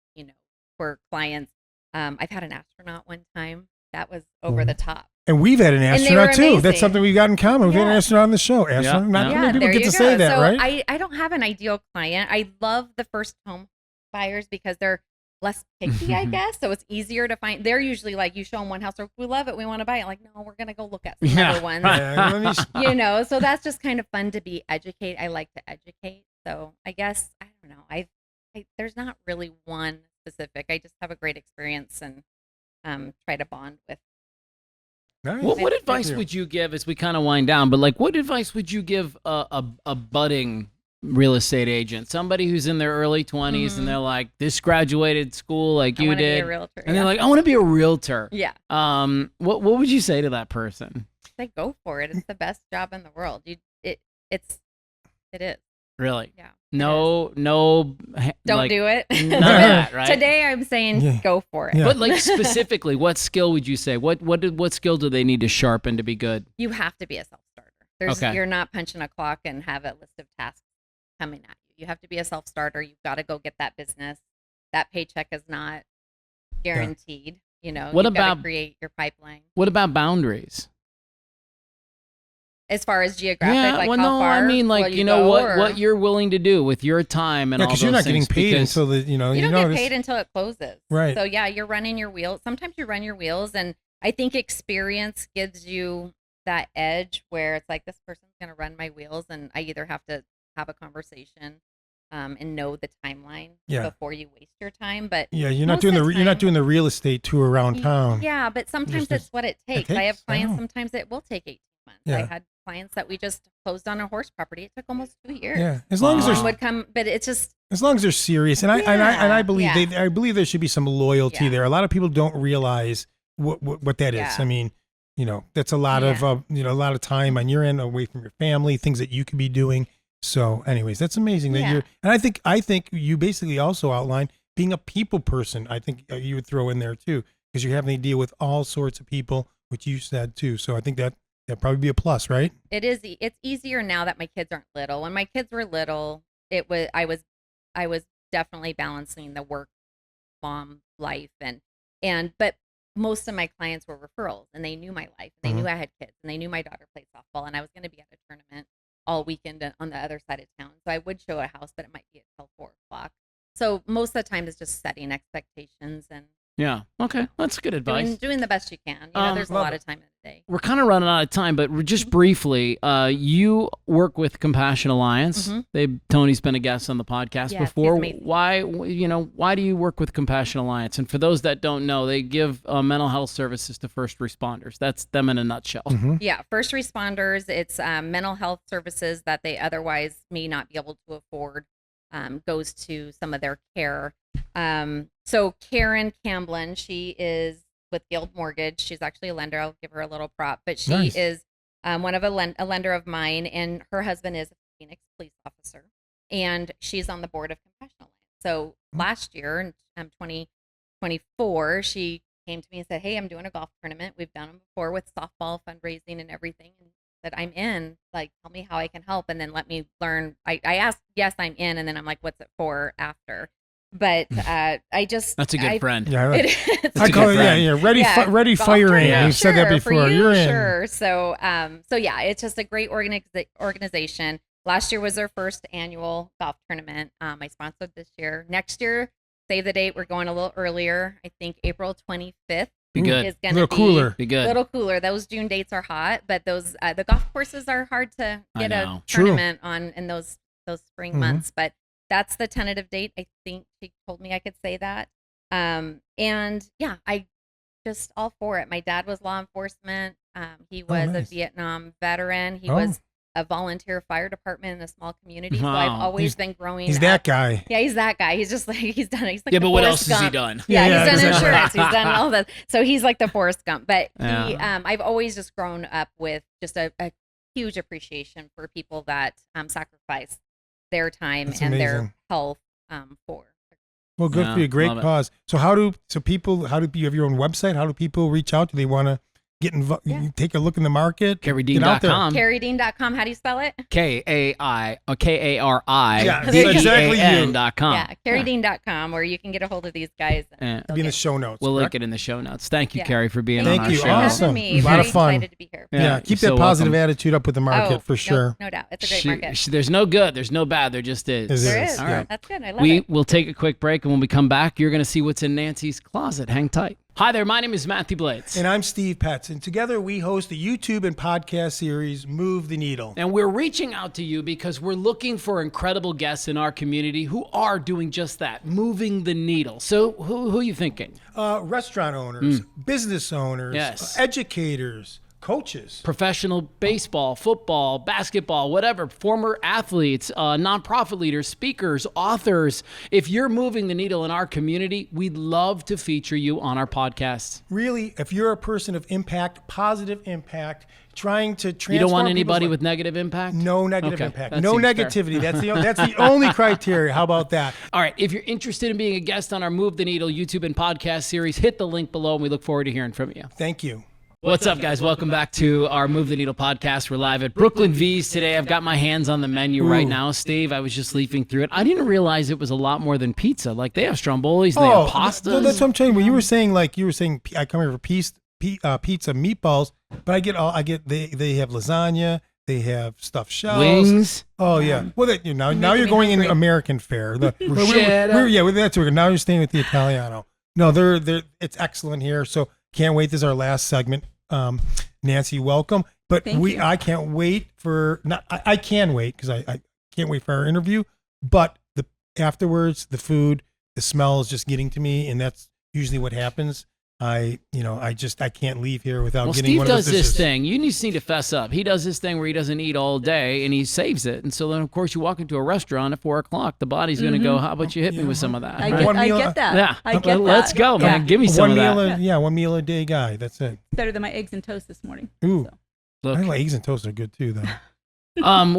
for clients. I've had an astronaut one time. That was over the top. and we've had an they were astronaut too. amazing. That's something we've got in common. We've had an Yeah. astronaut on the show. Astronaut. Not Yeah. many people there get you to go. say that, so right? I don't have an ideal client. I love the first home buyers because they're less picky, I guess. So it's easier to find. They're usually like, you show them one house, or we love it, we want to buy it. Like, no, we're gonna go look at some other ones. Yeah, let me- So that's just kind of fun to be educate. I like to educate. So I guess I don't know. I there's not really one specific. I just have a great experience and try to bond with. Nice. What Thank advice you. would you give as we kind of wind down? But like, what advice would you give a budding real estate agent, somebody who's in their early 20s and they're like, this graduated school like I you want to be did, a realtor. and they're like, I want to be a realtor. yeah, What would you say to that person? say go for it. It's the best job in the world. It is. Really? Yeah. No. Don't do it. None of that, right? Today I'm saying Yeah. go for it. Yeah. But like specifically, what skill would you say? What skill do they need to sharpen to be good? You have to be a self-starter. Okay. You're not punching a clock and have a list of tasks coming at you. You have to be a self-starter. You've got to go get that business. That paycheck is not guaranteed. What You've gotta about- create your pipeline What about boundaries? as far as geographic, like how far? I mean, like, will you know, go, what or- you're willing to do with your time and Yeah, all because those you're not getting things, paid because- until the you don't get notice. paid until it closes. Right. So yeah, you're running your wheels. Sometimes you run your wheels, and I think experience gives you that edge where it's like, this person's going to run my wheels, and I either have to have a conversation and know the timeline Yeah. before you waste your time. But Yeah, you're not most doing of the the you're not time- doing the real estate tour around town. yeah, but sometimes Just- it's what it takes. I takes, have I clients, know. sometimes it will take 18 months. Yeah. I had clients that we just closed on a horse property. It took almost 2 years. Yeah, as long as Wow. there's Someone would come, but it's just, as long as they're serious, and I Yeah, believe yeah. I believe there should be some loyalty Yeah. there. A lot of people don't realize what that is. Yeah. I mean, that's a lot of a lot of time on your end away from your family, things that you could be doing. So, anyways, that's amazing that Yeah. you're. And I think you basically also outlined being a people person. I think you would throw in there too, because you're having to deal with all sorts of people, which you said too. So I think that'd probably be a plus, right? it is. It's easier now that my kids aren't little. When my kids were little, I was definitely balancing the work mom life but most of my clients were referrals, and they knew my life. They knew I had kids, and they knew my daughter played softball, and I was going to be at a tournament all weekend on the other side of town. So I would show a house, but it might be until 4:00. So most of the time is just setting expectations and Yeah. Okay. That's good advice. doing the best you can. There's a love lot it. of time in the day. We're kind of running out of time, but just briefly, you work with Compassion Alliance. Tony's been a guest on the podcast Yes, before. he's amazing. Why do you work with Compassion Alliance? And for those that don't know, they give mental health services to first responders. That's them in a nutshell. Yeah, first responders, it's mental health services that they otherwise may not be able to afford, goes to some of their care. So Karen Camblin, she is with Guild Mortgage. She's actually a lender. I'll give her a little prop, but she Nice. is one of a lender of mine, and her husband is a Phoenix police officer, and she's on the board of Compassion Alliance. So last year, in 2024, she came to me and said, hey, I'm doing a golf tournament. We've done them before with softball fundraising and everything. And that I'm in, like, tell me how I can help. And then let me learn. I asked, yes, I'm in. And then I'm like, what's it for after? But I just. That's a good friend. Yeah, right. It, I a call good it friend. ready golf fire in. tournament, You've said that sure, for before. you, You're in. Sure. So yeah, it's just a great organization. Last year was our first annual golf tournament. I sponsored this year. Next year, save the date. We're going a little earlier. I think April 25th Be good. is A going to little be cooler. Be a good. little cooler. Those June dates are hot, but those the golf courses are hard to I get know. a True. tournament on in those spring months. But that's the tentative date. I think she told me I could say that. And yeah, just all for it. My dad was law enforcement. He was nice. a Vietnam veteran. He Oh. was a volunteer fire department in a small community. So I've Wow. always been growing He's up. that guy. Yeah, he's that guy. He's just like, he's like Yeah, the but what Forrest else has he Gump. done? Yeah, Yeah, he's done exactly. insurance. He's done all that. So he's like the Forrest Gump. But Yeah. I've always just grown up with just a huge appreciation for people that sacrifice their time That's and their amazing. health for. Well, good Yeah, for you. Great love it. cause. So how do you have your own website? How do people reach out? Do they want to get involved? Yeah. Take a look in the market. Get out there. KariDean.com. KariDean.com. How do you spell it? KARI. Yeah, that's exactly you. .com. Yeah, KariDean.com, where you can get a hold of these guys. Yeah. It'll be in the show notes. We'll correct? link it in the show notes. Thank you, Yeah. Kari, for being Thank on our you. show. for Awesome. having me. A lot Very of fun. excited to be here. Yeah, keep you're that so positive welcome. attitude up with the market for sure. No doubt. It's a great market. There's no good, there's no bad, there just is. There is, is. All right. That's good. I love We it. will take a quick break, and when we come back, you're going to see what's in Nancy's closet. Hang tight. Hi there, my name is Mathew Blades. And I'm Steve Petz, and together we host the YouTube and podcast series Move the Needle. And we're reaching out to you because we're looking for incredible guests in our community who are doing just that, moving the needle. So who are you thinking? Restaurant owners, business owners, Yes. educators, coaches. Professional baseball, football, basketball, whatever, former athletes, nonprofit leaders, speakers, authors. If you're moving the needle in our community, we'd love to feature you on our podcast. Really, if you're a person of impact, positive impact, trying to transform You don't want people's anybody life- with negative impact? No negative Okay, impact. that No seems fair. negativity. That's the only criteria. How about that? All right, if you're interested in being a guest on our Move the Needle YouTube and podcast series, hit the link below, and we look forward to hearing from you. Thank you. What's up, guys? Welcome back to our Move the Needle podcast. We're live at Brooklyn V's today. I've got my hands on the menu right now. Steve, I was just leafing through it. I didn't realize it was a lot more than pizza. Like, they have strombolis, they have pastas. No, that's what I'm saying. When you were saying I come here for pizza meatballs, but I get they have lasagna, they have stuffed shells, Wings. Oh yeah. Well, now you're going in American fare. That's what now you're staying with the Italiano. No, they're it's excellent here. So can't wait. This is our last segment. Nancy, welcome. But I can't wait I can wait because I can't wait for our interview. But afterwards, the food, the smell is just getting to me, and that's usually what happens. I can't leave here without getting Steve one of does those this dishes. thing. You just need to fess up. He does this thing where he doesn't eat all day and he saves it. And so then, of course, you walk into a restaurant at 4 o'clock. The body's going to go, how about you hit me with some of that? I right? get, One I meal- get that. Yeah. I get Let's that. go, man. Give me some one of meal, that. one meal a day guy. That's it. Better than my eggs and toast this morning. Ooh, Look. I think eggs and toast are good too, though.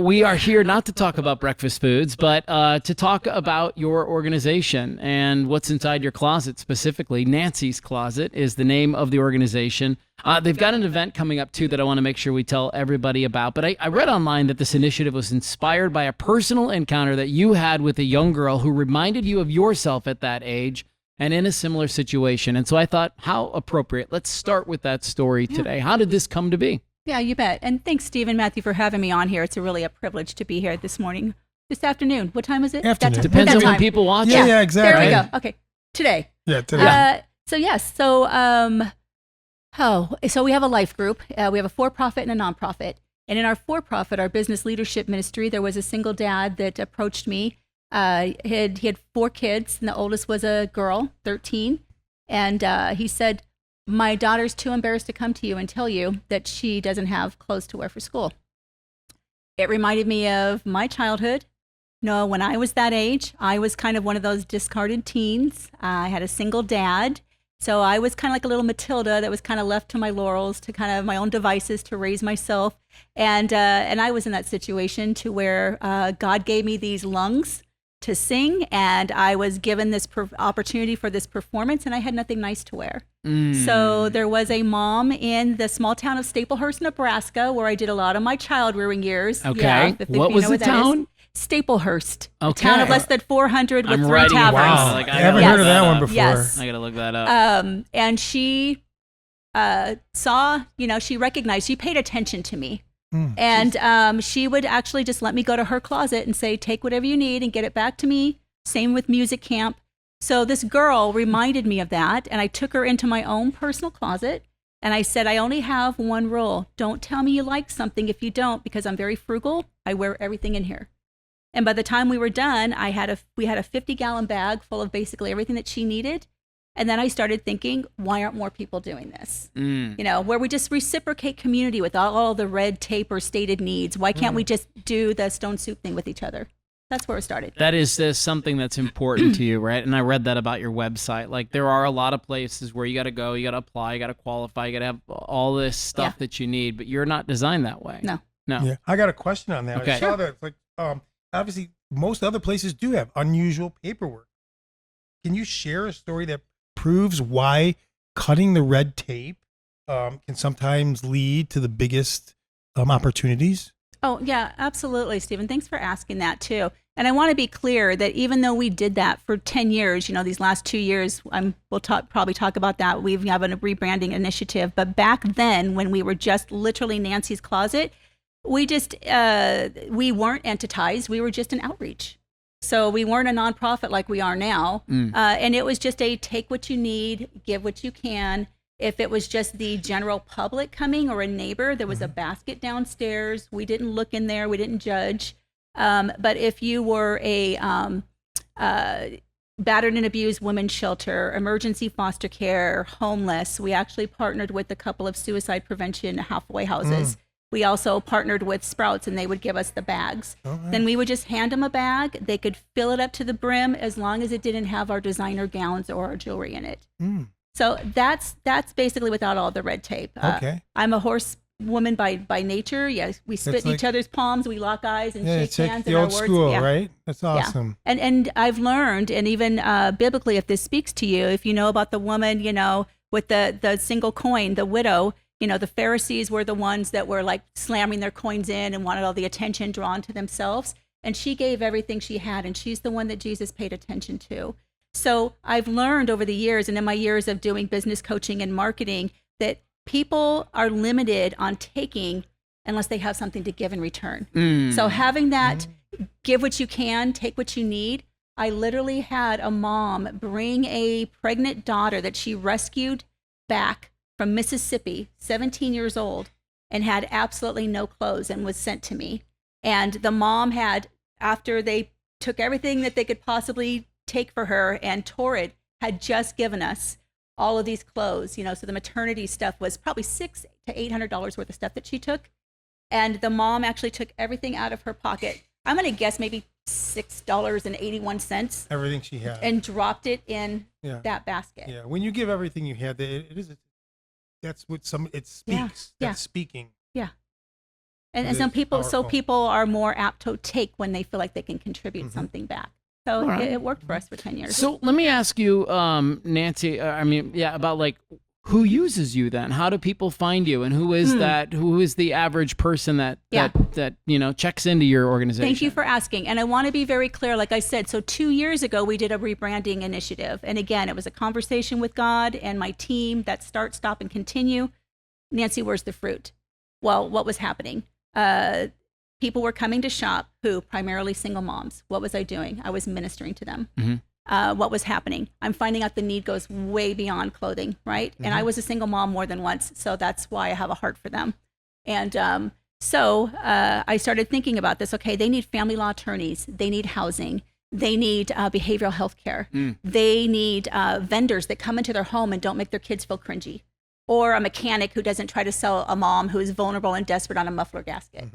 We are here not to talk about breakfast foods, but to talk about your organization and what's inside your closet specifically. Nancy's Closet is the name of the organization. They've got an event coming up, too, that I want to make sure we tell everybody about. But I read online that this initiative was inspired by a personal encounter that you had with a young girl who reminded you of yourself at that age and in a similar situation. And so I thought, how appropriate. Let's start with that story today. How did this come to be? Yeah, you bet. And thanks, Steve and Mathew, for having me on here. It's really a privilege to be here this afternoon. What time is it? Afternoon. That Depends that on when time. people watch Yeah, it. yeah, exactly. There we go. Okay. Today. Yeah, today. So we have a life group. We have a for-profit and a nonprofit. And in our for-profit, our business leadership ministry, there was a single dad that approached me. He had 4 kids, and the oldest was a girl, 13. And he said, my daughter's too embarrassed to come to you and tell you that she doesn't have clothes to wear for school. It reminded me of my childhood. No, when I was that age, I was kind of one of those discarded teens. I had a single dad. So I was kind of like a little Matilda that was kind of left to my laurels, to kind of my own devices to raise myself. And I was in that situation to where God gave me these lungs to sing, and I was given this opportunity for this performance, and I had nothing nice to wear. So there was a mom in the small town of Staplehurst, Nebraska, where I did a lot of my child rearing years. Okay. Yeah, if What you was know the that is. town? Staplehurst, a Okay. town of less than 400 with I'm 3 writing it taverns. down. Wow. Like, I haven't gotta heard of look that that one up. before. Yes. I got to look that up. And she saw, she recognized, she paid attention to me. And she would actually just let me go to her closet and say, take whatever you need and get it back to me. Same with music camp. So this girl reminded me of that, and I took her into my own personal closet, and I said, I only have one rule. Don't tell me you like something if you don't, because I'm very frugal. I wear everything in here. And by the time we were done, we had a 50-gallon bag full of basically everything that she needed. And then I started thinking, why aren't more people doing this? Mm. You know, where we just reciprocate community with all the red tape or stated needs. Why can't we just do the stone soup thing with each other? That's where it started. That is something that's important to you, right? And I read that about your website. Like, there are a lot of places where you got to go, you got to apply, you got to qualify, you got to have all this stuff that you need, but you're not designed that way. No. Yeah, I got a question on that. Okay. I saw that, like, obviously, most other places do have unusual paperwork. Can you share a story that proves why cutting the red tape can sometimes lead to the biggest opportunities? Oh, yeah, absolutely, Stephen. Thanks for asking that, too. And I want to be clear that even though we did that for 10 years, you know, these last 2 years, we'll probably talk about that. We have a rebranding initiative. But back then, when we were just literally Nancy's Closet, we just, we weren't entitized. We were just an outreach. So we weren't a nonprofit like we are now. And it was just a take what you need, give what you can. If it was just the general public coming or a neighbor, there was a basket downstairs. We didn't look in there. We didn't judge. But if you were a battered and abused women's shelter, emergency foster care, homeless, we actually partnered with a couple of suicide prevention halfway houses. We also partnered with Sprouts, and they would give us the bags. Then we would just hand them a bag. They could fill it up to the brim as long as it didn't have our designer gowns or our jewelry in it. So that's basically without all the red tape. Okay. I'm a horse woman by nature. Yes, we spit in each other's palms, we lock eyes and shake it's like hands. the and our old words, school, right? That's awesome. Yeah. And I've learned, and even biblically, if this speaks to you, if you know about the woman, you know, with the single coin, the widow, you know, the Pharisees were the ones that were like slamming their coins in and wanted all the attention drawn to themselves. And she gave everything she had, and she's the one that Jesus paid attention to. So I've learned over the years, and in my years of doing business coaching and marketing, that people are limited on taking unless they have something to give in return. So having that give what you can, take what you need. I literally had a mom bring a pregnant daughter that she rescued back from Mississippi, 17 years old, and had absolutely no clothes and was sent to me. And the mom had, after they took everything that they could possibly take for her, and Torrid had just given us all of these clothes, you know, so the maternity stuff was probably $600 to $800 worth of stuff that she took. And the mom actually took everything out of her pocket. I'm going to guess maybe $6.81. Everything she had. And dropped it in that basket. Yeah. When you give everything you had, that's what it speaks. Yeah. That's speaking. Yeah. And some people, people are more apt to take when they feel like they can contribute something back. So it worked for us for 10 years. So let me ask you, Nancy, about like, who uses you then? How do people find you? And who is that? Who is the average person that you know, checks into your organization? Thank you for asking. And I want to be very clear, like I said, so 2 years ago, we did a rebranding initiative. And again, it was a conversation with God and my team that start, stop, and continue. Nancy, where's the fruit? Well, what was happening? People were coming to shop who primarily single moms. What was I doing? I was ministering to them. What was happening? I'm finding out the need goes way beyond clothing, right? And I was a single mom more than once, so that's why I have a heart for them. And so I started thinking about this. Okay, they need family law attorneys. They need housing. They need behavioral health care. They need vendors that come into their home and don't make their kids feel cringy. Or a mechanic who doesn't try to sell a mom who is vulnerable and desperate on a muffler gasket.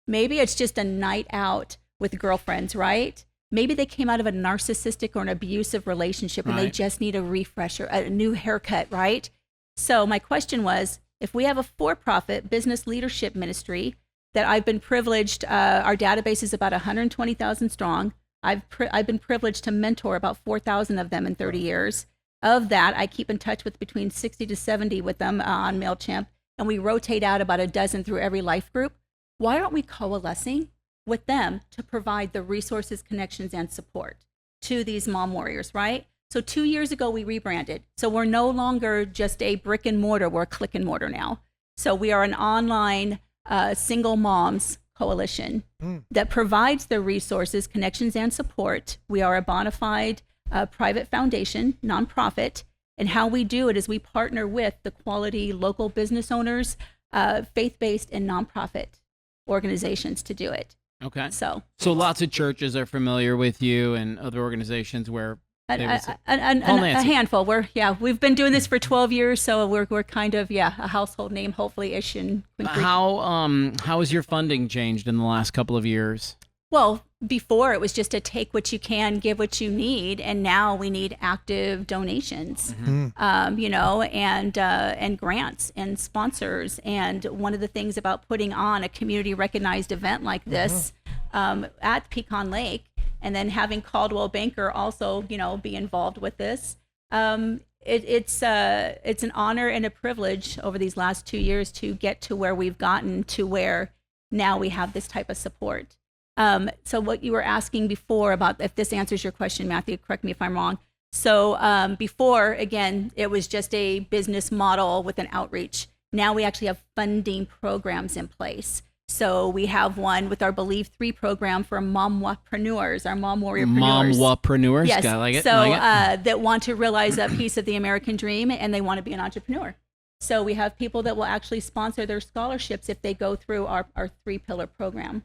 Maybe it's just a night out with girlfriends, right? Maybe they came out of a narcissistic or an abusive relationship and they just need a refresher, a new haircut, right? So my question was, if we have a for-profit business leadership ministry that I've been privileged, our database is about 120,000 strong. I've been privileged to mentor about 4,000 of them in 30 years. Of that, I keep in touch with between 60 to 70 with them on MailChimp, and we rotate out about a dozen through every life group. Why aren't we coalescing with them to provide the resources, connections, and support to these mom warriors, right? So 2 years ago, we rebranded. So we're no longer just a brick and mortar, we're a click and mortar now. So we are an online single moms coalition that provides the resources, connections, and support. We are a bona fide private foundation, nonprofit. And how we do it is we partner with the quality local business owners, faith-based and nonprofit organizations to do it. Okay. So lots of churches are familiar with you and other organizations where A Nancy. handful. We've been doing this for 12 years, so we're kind of a household name, hopefully ish in Queen Creek. How has your funding changed in the last couple of years? Well, before it was just to take what you can, give what you need, and now we need active donations, and grants and sponsors. And one of the things about putting on a community recognized event like this at Pecan Lake, and then having Caldwell Banker also, be involved with this, it's an honor and a privilege over these last 2 years to get to where we've gotten to, where now we have this type of support. So what you were asking before about, if this answers your question, Mathew, correct me if I'm wrong. So before, again, it was just a business model with an outreach. Now we actually have funding programs in place. So we have one with our Believe 3 program for mom-wapreneurs, our mom warriorpreneurs. Mom-wapreneurs, yes. I like it. So I like it. that want to realize that piece of the American dream, and they want to be an entrepreneur. So we have people that will actually sponsor their scholarships if they go through our 3-pillar program.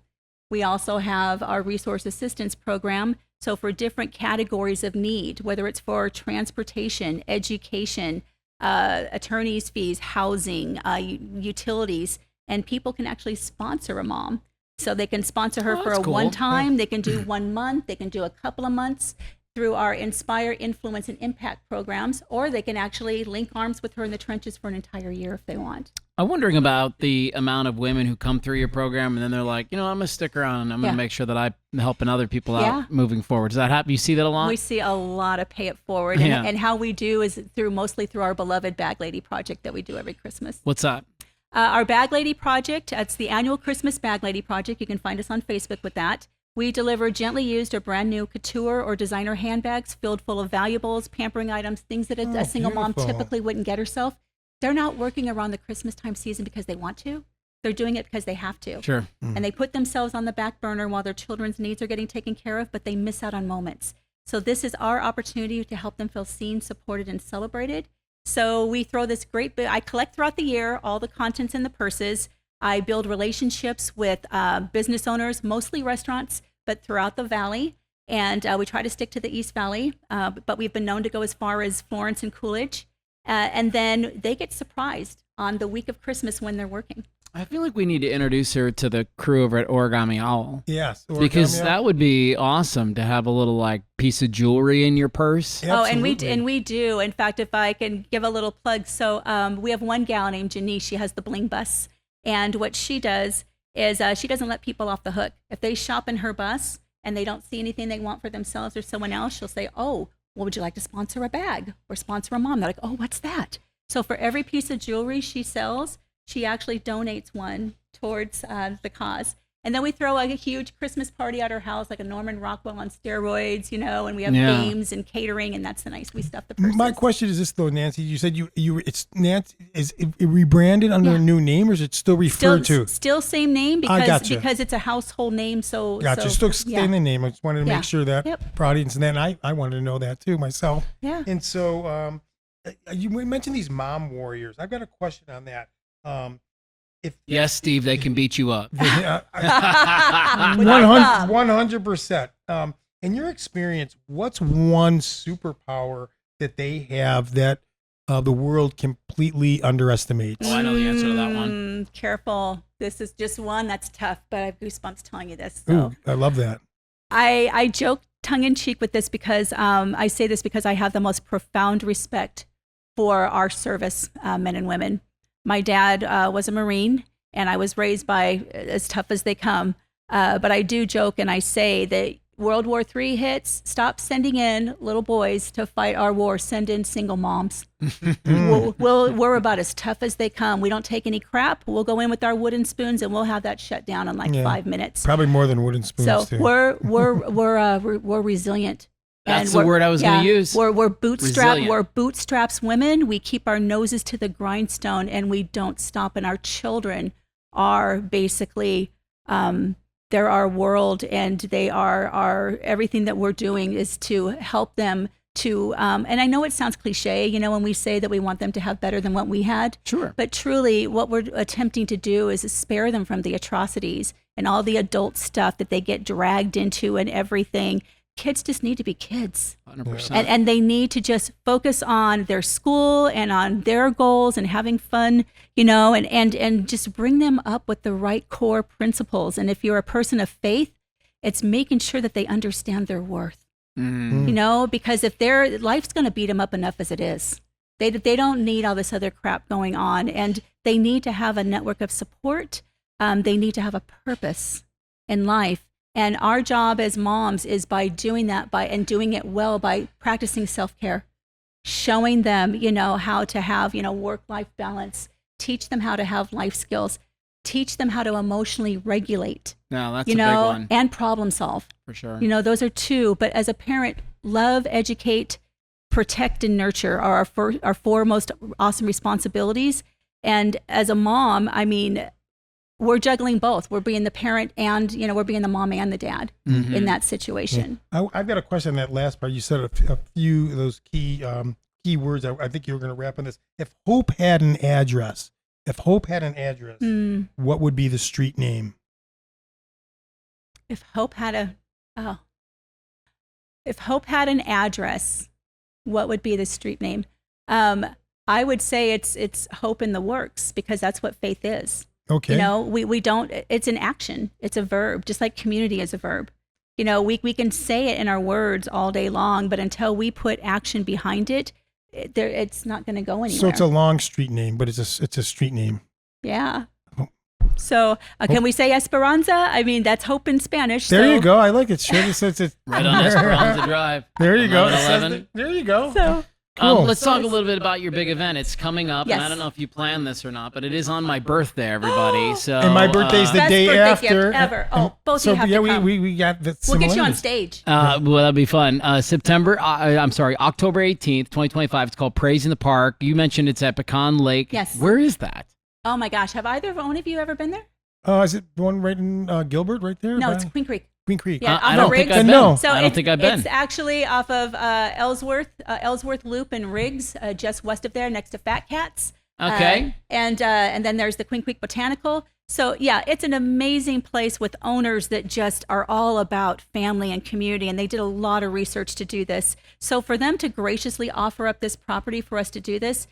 We also have our resource assistance program. So for different categories of need, whether it's for transportation, education, attorney's fees, housing, utilities, and people can actually sponsor a mom. So they can sponsor her for a cool. one time, they can do 1 month, they can do a couple of months through our Inspire, Influence, and Impact programs, or they can actually link arms with her in the trenches for an entire year if they want. I'm wondering about the amount of women who come through your program and then they're like, I'm going to stick around and I'm going to make sure that I'm helping other people out moving forward. Does that happen? You see that a lot? We see a lot of pay it forward. And how we do is mostly through our beloved Bag Lady project that we do every Christmas. What's that? Our Bag Lady project, it's the annual Christmas Bag Lady project. You can find us on Facebook with that. We deliver gently used or brand new couture or designer handbags filled full of valuables, pampering items, things that a single mom typically wouldn't get herself. They're not working around the Christmas time season because they want to. They're doing it because they have to. Sure. And they put themselves on the back burner while their children's needs are getting taken care of, but they miss out on moments. So this is our opportunity to help them feel seen, supported, and celebrated. So we throw this I collect throughout the year all the contents in the purses. I build relationships with business owners, mostly restaurants, but throughout the valley. And we try to stick to the East Valley, but we've been known to go as far as Florence and Coolidge. And then they get surprised on the week of Christmas when they're working. I feel like we need to introduce her to the crew over at Origami Owl. Yes. Because that would be awesome to have a little piece of jewelry in your purse. Absolutely. And we do. In fact, if I can give a little plug. So we have one gal named Janice. She has the bling bus. And what she does is she doesn't let people off the hook. If they shop in her bus and they don't see anything they want for themselves or someone else, she'll say, well, would you like to sponsor a bag or sponsor a mom? They're like, oh, what's that? So for every piece of jewelry she sells, she actually donates one towards the cause. And then we throw a huge Christmas party at her house, like a Norman Rockwell on steroids, and we have games and catering, and that's the nice. We stuff the purses. My question is this though, Nancy. You said it's Nancy. Is it rebranded under a new name, or is it still referred to? Still same name because it's a household name. So gotcha. Still staying the name. I just wanted to make sure that for audience, and then I wanted to know that too myself. Yeah. And so you mentioned these mom warriors. I've got a question on that. Yes, Steve, they can beat you up. 100%. In your experience, what's one superpower that they have that the world completely underestimates? Oh, I know the answer to that one. Careful. This is just one that's tough, but I have goosebumps telling you this. So. Ooh, I love that. I joke tongue-in-cheek with this because I say this because I have the most profound respect for our service men and women. My dad was a Marine, and I was raised by as tough as they come. But I do joke and I say that World War III hits, stop sending in little boys to fight our war. Send in single moms. We're about as tough as they come. We don't take any crap. We'll go in with our wooden spoons and we'll have that shut down in 5 minutes. Probably more than wooden spoons. So too. we're resilient. That's the word I was going to use. We're bootstrapped. We're bootstraps women. We keep our noses to the grindstone and we don't stop. And our children are basically they're our world, and they are our everything that we're doing is to help them to and I know it sounds cliche, when we say that we want them to have better than what we had. Sure. But truly what we're attempting to do is spare them from the atrocities and all the adult stuff that they get dragged into and everything kids just need to be kids. 100%. And they need to just focus on their school and on their goals and having fun, and just bring them up with the right core principles. And if you're a person of faith, it's making sure that they understand their worth, because if life's going to beat them up enough as it is. They don't need all this other crap going on, and they need to have a network of support. They need to have a purpose in life. And our job as moms is by doing that, and doing it well, by practicing self-care, showing them, how to have, work-life balance, teach them how to have life skills, teach them how to emotionally regulate. No, that's a big one. And problem solve. For sure. Those are two. But as a parent, love, educate, protect, and nurture are our four most awesome responsibilities. And as a mom, we're juggling both. We're being the parent and, we're being the mom and the dad in that situation. I've got a question on that last part. You said a few of those key words. I think you were going to wrap on this. If Hope had an address, what would be the street name? If Hope had an address, what would be the street name? I would say it's Hope in the Works, because that's what faith is. Okay. We don't, it's an action. It's a verb, just like community is a verb. We can say it in our words all day long, but until we put action behind it, it's not going to go anywhere. So it's a long street name, but it's a street name. Yeah. So can we say Esperanza? That's hope in Spanish. There you go. I like it. Sure, it's Right on Esperanza Drive. There you go. 11. There you go. So Cool. Let's talk a little bit about your big event. It's coming up, and I don't know if you planned this or not, but it is on my birthday, everybody. So and my birthay's the best day birthday after. gift ever. Oh, both of you have to come. we got that. We'll get you on stage. well, that'd be fun. October 18th, 2025. It's called Praise in the Park. You mentioned it's at Pecan Lake. Yes. Where is that? Oh my gosh, have either one of you ever been there? Is it the one right in Gilbert, right there? No, it's Queen Creek. Queen Creek. Yeah, I off don't of think Riggs. I've been. No. So I don't think I've been. It's actually off of Ellsworth Loop and Riggs, just west of there, next to Fat Cats. Okay. And then there's the Queen Creek Botanical. So yeah, it's an amazing place with owners that just are all about family and community, and they did a lot of research to do this. So for them to graciously offer up this property for us to do this,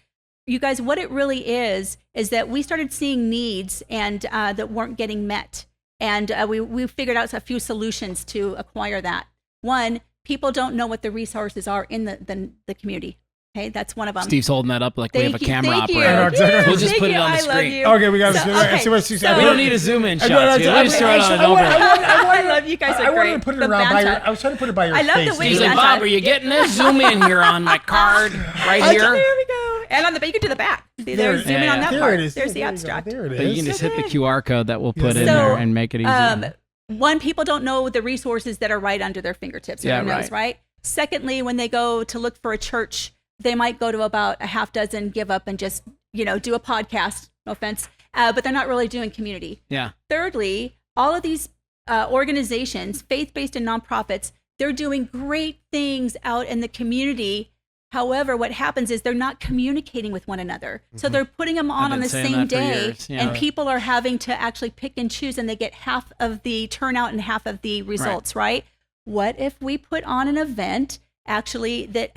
you guys, what it really is that we started seeing needs and that weren't getting met. And we figured out a few solutions to acquire that. One, people don't know what the resources are in the community. Okay, that's one of them. Steve's holding that up like we have a camera Thank you. operator. Yes, We'll just put it on the I love screen. you. Okay, we got So, We don't need a zoom in shot. I We'll just throw it on an overhead. I love you guys. I Are wanted great. to put it The around by banter. I was trying to put it by your I love the face. way He's you like, guys Bob, are. are you getting this? Zoom in here on my card right here. There we go. And on the you can do the back. See, there's zoom in on that There part. it is. There's the There you go. abstract. There it But you is. can just hit the QR code that we'll put in So, there and make it easy. One, people don't know the resources that are right under their fingertips or Yeah, their nose, right? Secondly, when they go to look for a church, they might go to about a half dozen, give up, and just do a podcast. No offense, but they're not really doing community. Yeah. Thirdly, all of these organizations, faith-based and nonprofits, they're doing great things out in the community. However, what happens is they're not communicating with one another. So they're putting them on been the saying same that for day, years, yeah. and people are having to actually pick and choose, and they get half of the turnout and half of the results, right? What if we put on an event actually that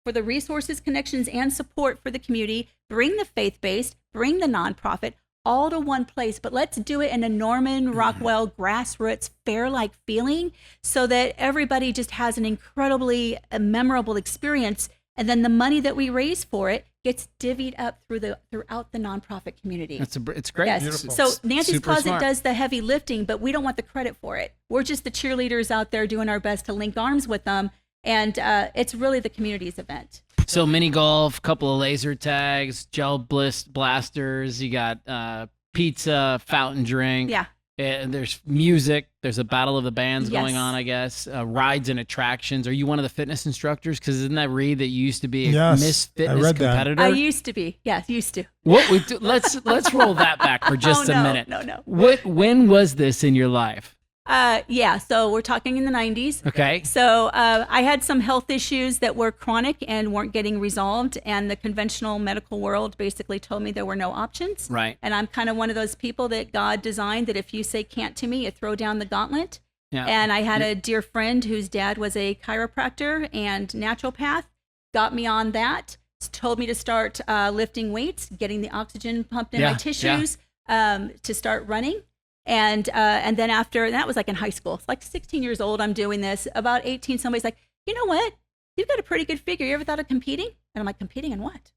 for the resources, connections, and support for the community, bring the faith-based, bring the nonprofit, all to one place, but let's do it in a Norman Rockwell grassroots fair-like feeling so that everybody just has an incredibly memorable experience. And then the money that we raise for it gets divvied up throughout the nonprofit community. It's great. Yes. Beautiful. So Nancy's Super Closet smart. does the heavy lifting, but we don't want the credit for it. We're just the cheerleaders out there doing our best to link arms with them. And it's really the community's event. So mini golf, couple of laser tags, gel blasters. You got pizza, fountain drink. Yeah. And there's music. There's a battle of the bands Yes. going on, I guess. Rides and attractions. Are you one of the fitness instructors? Because isn't that Reed that you used to be a Yes, Miss I Fitness read that. competitor? I used to be. Yes, used to. What we do, let's roll that back for just Oh, a no, minute. no. When was this in your life? Yeah, so we're talking in the 90s. Okay. So I had some health issues that were chronic and weren't getting resolved, and the conventional medical world basically told me there were no options. Right. And I'm kind of one of those people that God designed that if you say can't to me, you throw down the gauntlet. Yeah. And I had a dear friend whose dad was a chiropractor and naturopath, got me on that, told me to start lifting weights, getting the oxygen pumped in my tissues, to start running. And then after, that was like in high school. It's like 16 years old, I'm doing this. About 18, somebody's like, you know what? You've got a pretty good figure. You ever thought of competing? And I'm like, competing in what?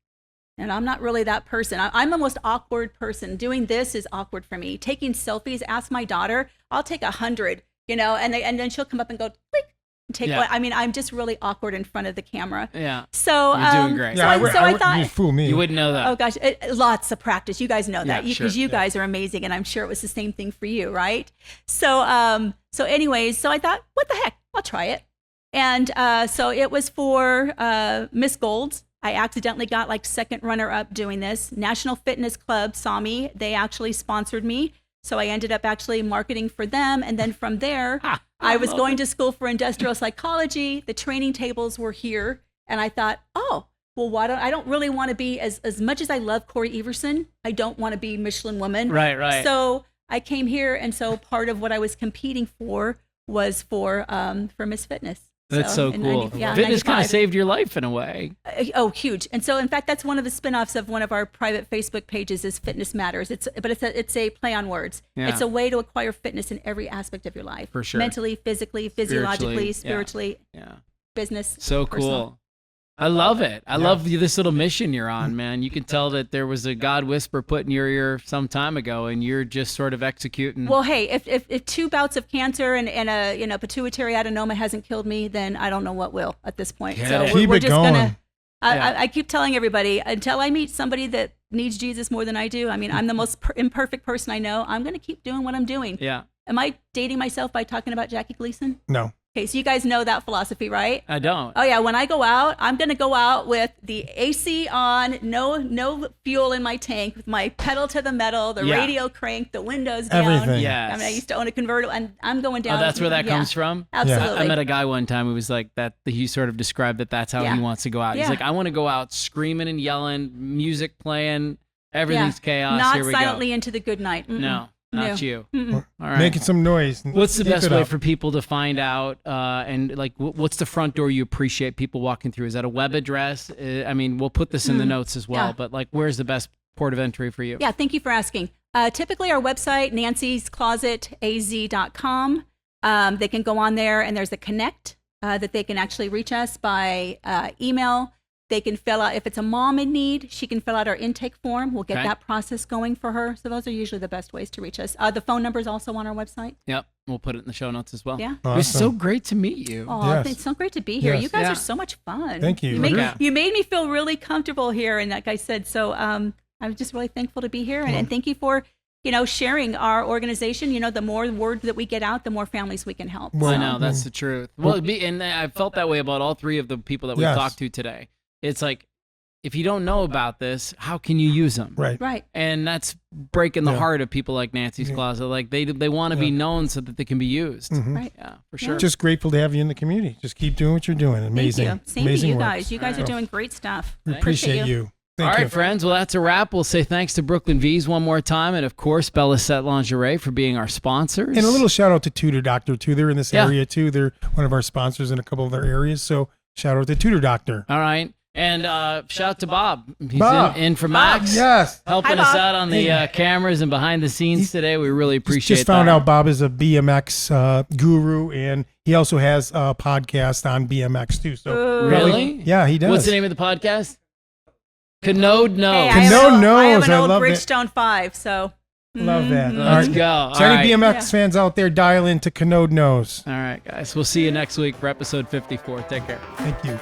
And I'm not really that person. I'm the most awkward person. Doing this is awkward for me. Taking selfies, ask my daughter, I'll take 100, and then she'll come up and go, click, and take one. I mean, I'm just really awkward in front of the camera. Yeah. So, you're doing great. So I thought, you fool me. You wouldn't know that. oh gosh, lots of practice. You guys know that because sure. you guys are amazing, and I'm sure it was the same thing for you, right? So, anyways, so I thought, what the heck? I'll try it. And so it was for Miss Golds. I accidentally got like second runner up doing this. National Fitness Club saw me. They actually sponsored me. So I ended up actually marketing for them. And then from there, I was going to school for industrial psychology. The training tables were here. And I thought, oh, well, I don't really want to be, as much as I love Corey Everson, I don't want to be Michelin woman. Right. So I came here. And so part of what I was competing for was for Miss Fitness. That's so cool. Fitness 95. Kind of saved your life in a way. Oh, huge. And so, in fact, that's one of the spinoffs of one of our private Facebook pages is Fitness Matters. It's a play on words. Yeah. It's a way to acquire fitness in every aspect of your life. For sure. Mentally, physically, physiologically, spiritually, business. So cool. personal. I love it. I love this little mission you're on, man. You can tell that there was a God whisper put in your ear some time ago, and you're just sort of executing. Well, hey, if 2 bouts of cancer and a pituitary adenoma hasn't killed me, then I don't know what will at this point. So Keep we're it just going. gonna. I keep telling everybody until I meet somebody that needs Jesus more than I do. I mean, I'm the most imperfect person I know. I'm gonna keep doing what I'm doing. Yeah. Am I dating myself by talking about Jackie Gleason? No. Okay, so you guys know that philosophy, right? I don't. Oh yeah, when I go out, I'm gonna go out with the AC on, no fuel in my tank, with my pedal to the metal, the radio cranked, the windows down. Everything. Yes. I mean, I used to own a convertible, and I'm going down. Oh, that's where that comes from? Absolutely. I met a guy one time who was like that. He sort of described that's how he wants to go out. He's like, I want to go out screaming and yelling, music playing, everything's chaos. Not Here we silently go. into the good night. Mm-mm. No. Not you. Mm-mm. All right. Making some noise. What's the Keep best it way up. for people to find out? And like, what's the front door you appreciate people walking through? Is that a web address? I mean, we'll put this in the notes as well. Yeah. But like, where's the best port of entry for you? Yeah, thank you for asking. Typically, our website, nancysclosetaz.com. They can go on there, and there's a connect that they can actually reach us by email. They can fill out, if it's a mom in need, she can fill out our intake form. We'll get that process going for her. So those are usually the best ways to reach us. The phone number is also on our website. Yep. We'll put it in the show notes as well. Yeah. It was so great to meet you. Oh, Yes. it's so great to be here. Yes. You guys Yeah. are so much fun. Thank you. You made me feel really comfortable here. And like I said, so I'm just really thankful to be here. And thank you for, sharing our organization. The more word that we get out, the more families we can help. Well, I know, that's the truth. Well, and I felt that way about all 3 of the people that we talked to today. It's like, if you don't know about this, how can you use them? Right. And that's breaking the heart of people like Nancy's Closet. Like they want to be known so that they can be used. Right. Yeah, for sure. Just grateful to have you in the community. Just keep doing what you're doing. Amazing. Thank you. Same Amazing to you work. guys. You guys are doing great stuff. We appreciate you. Thank All you. right, friends. Well, that's a wrap. We'll say thanks to Brooklyn V's one more time. And, of course, Bella Set Lingerie for being our sponsors. And a little shout out to Tudor Doctor, too. They're in this area, too. They're one of our sponsors in a couple of their areas. So shout out to Tudor Doctor. All right. And shout out to Bob. He's Bob. in for Max. Yes. Helping us out on the cameras and behind the scenes today. We really appreciate Just found that. out Bob is a BMX guru, and he also has a podcast on BMX, too. So Really? Yeah, he does. What's the name of the podcast? Canode Knows. Hey, Canode knows. I have an I old love that. Bridgestone 5, so. Love that. Let's All right. go. So All any right. BMX fans out there, dial into Canode Knows. All right, guys. We'll see you next week for episode 54. Take care. Thank you.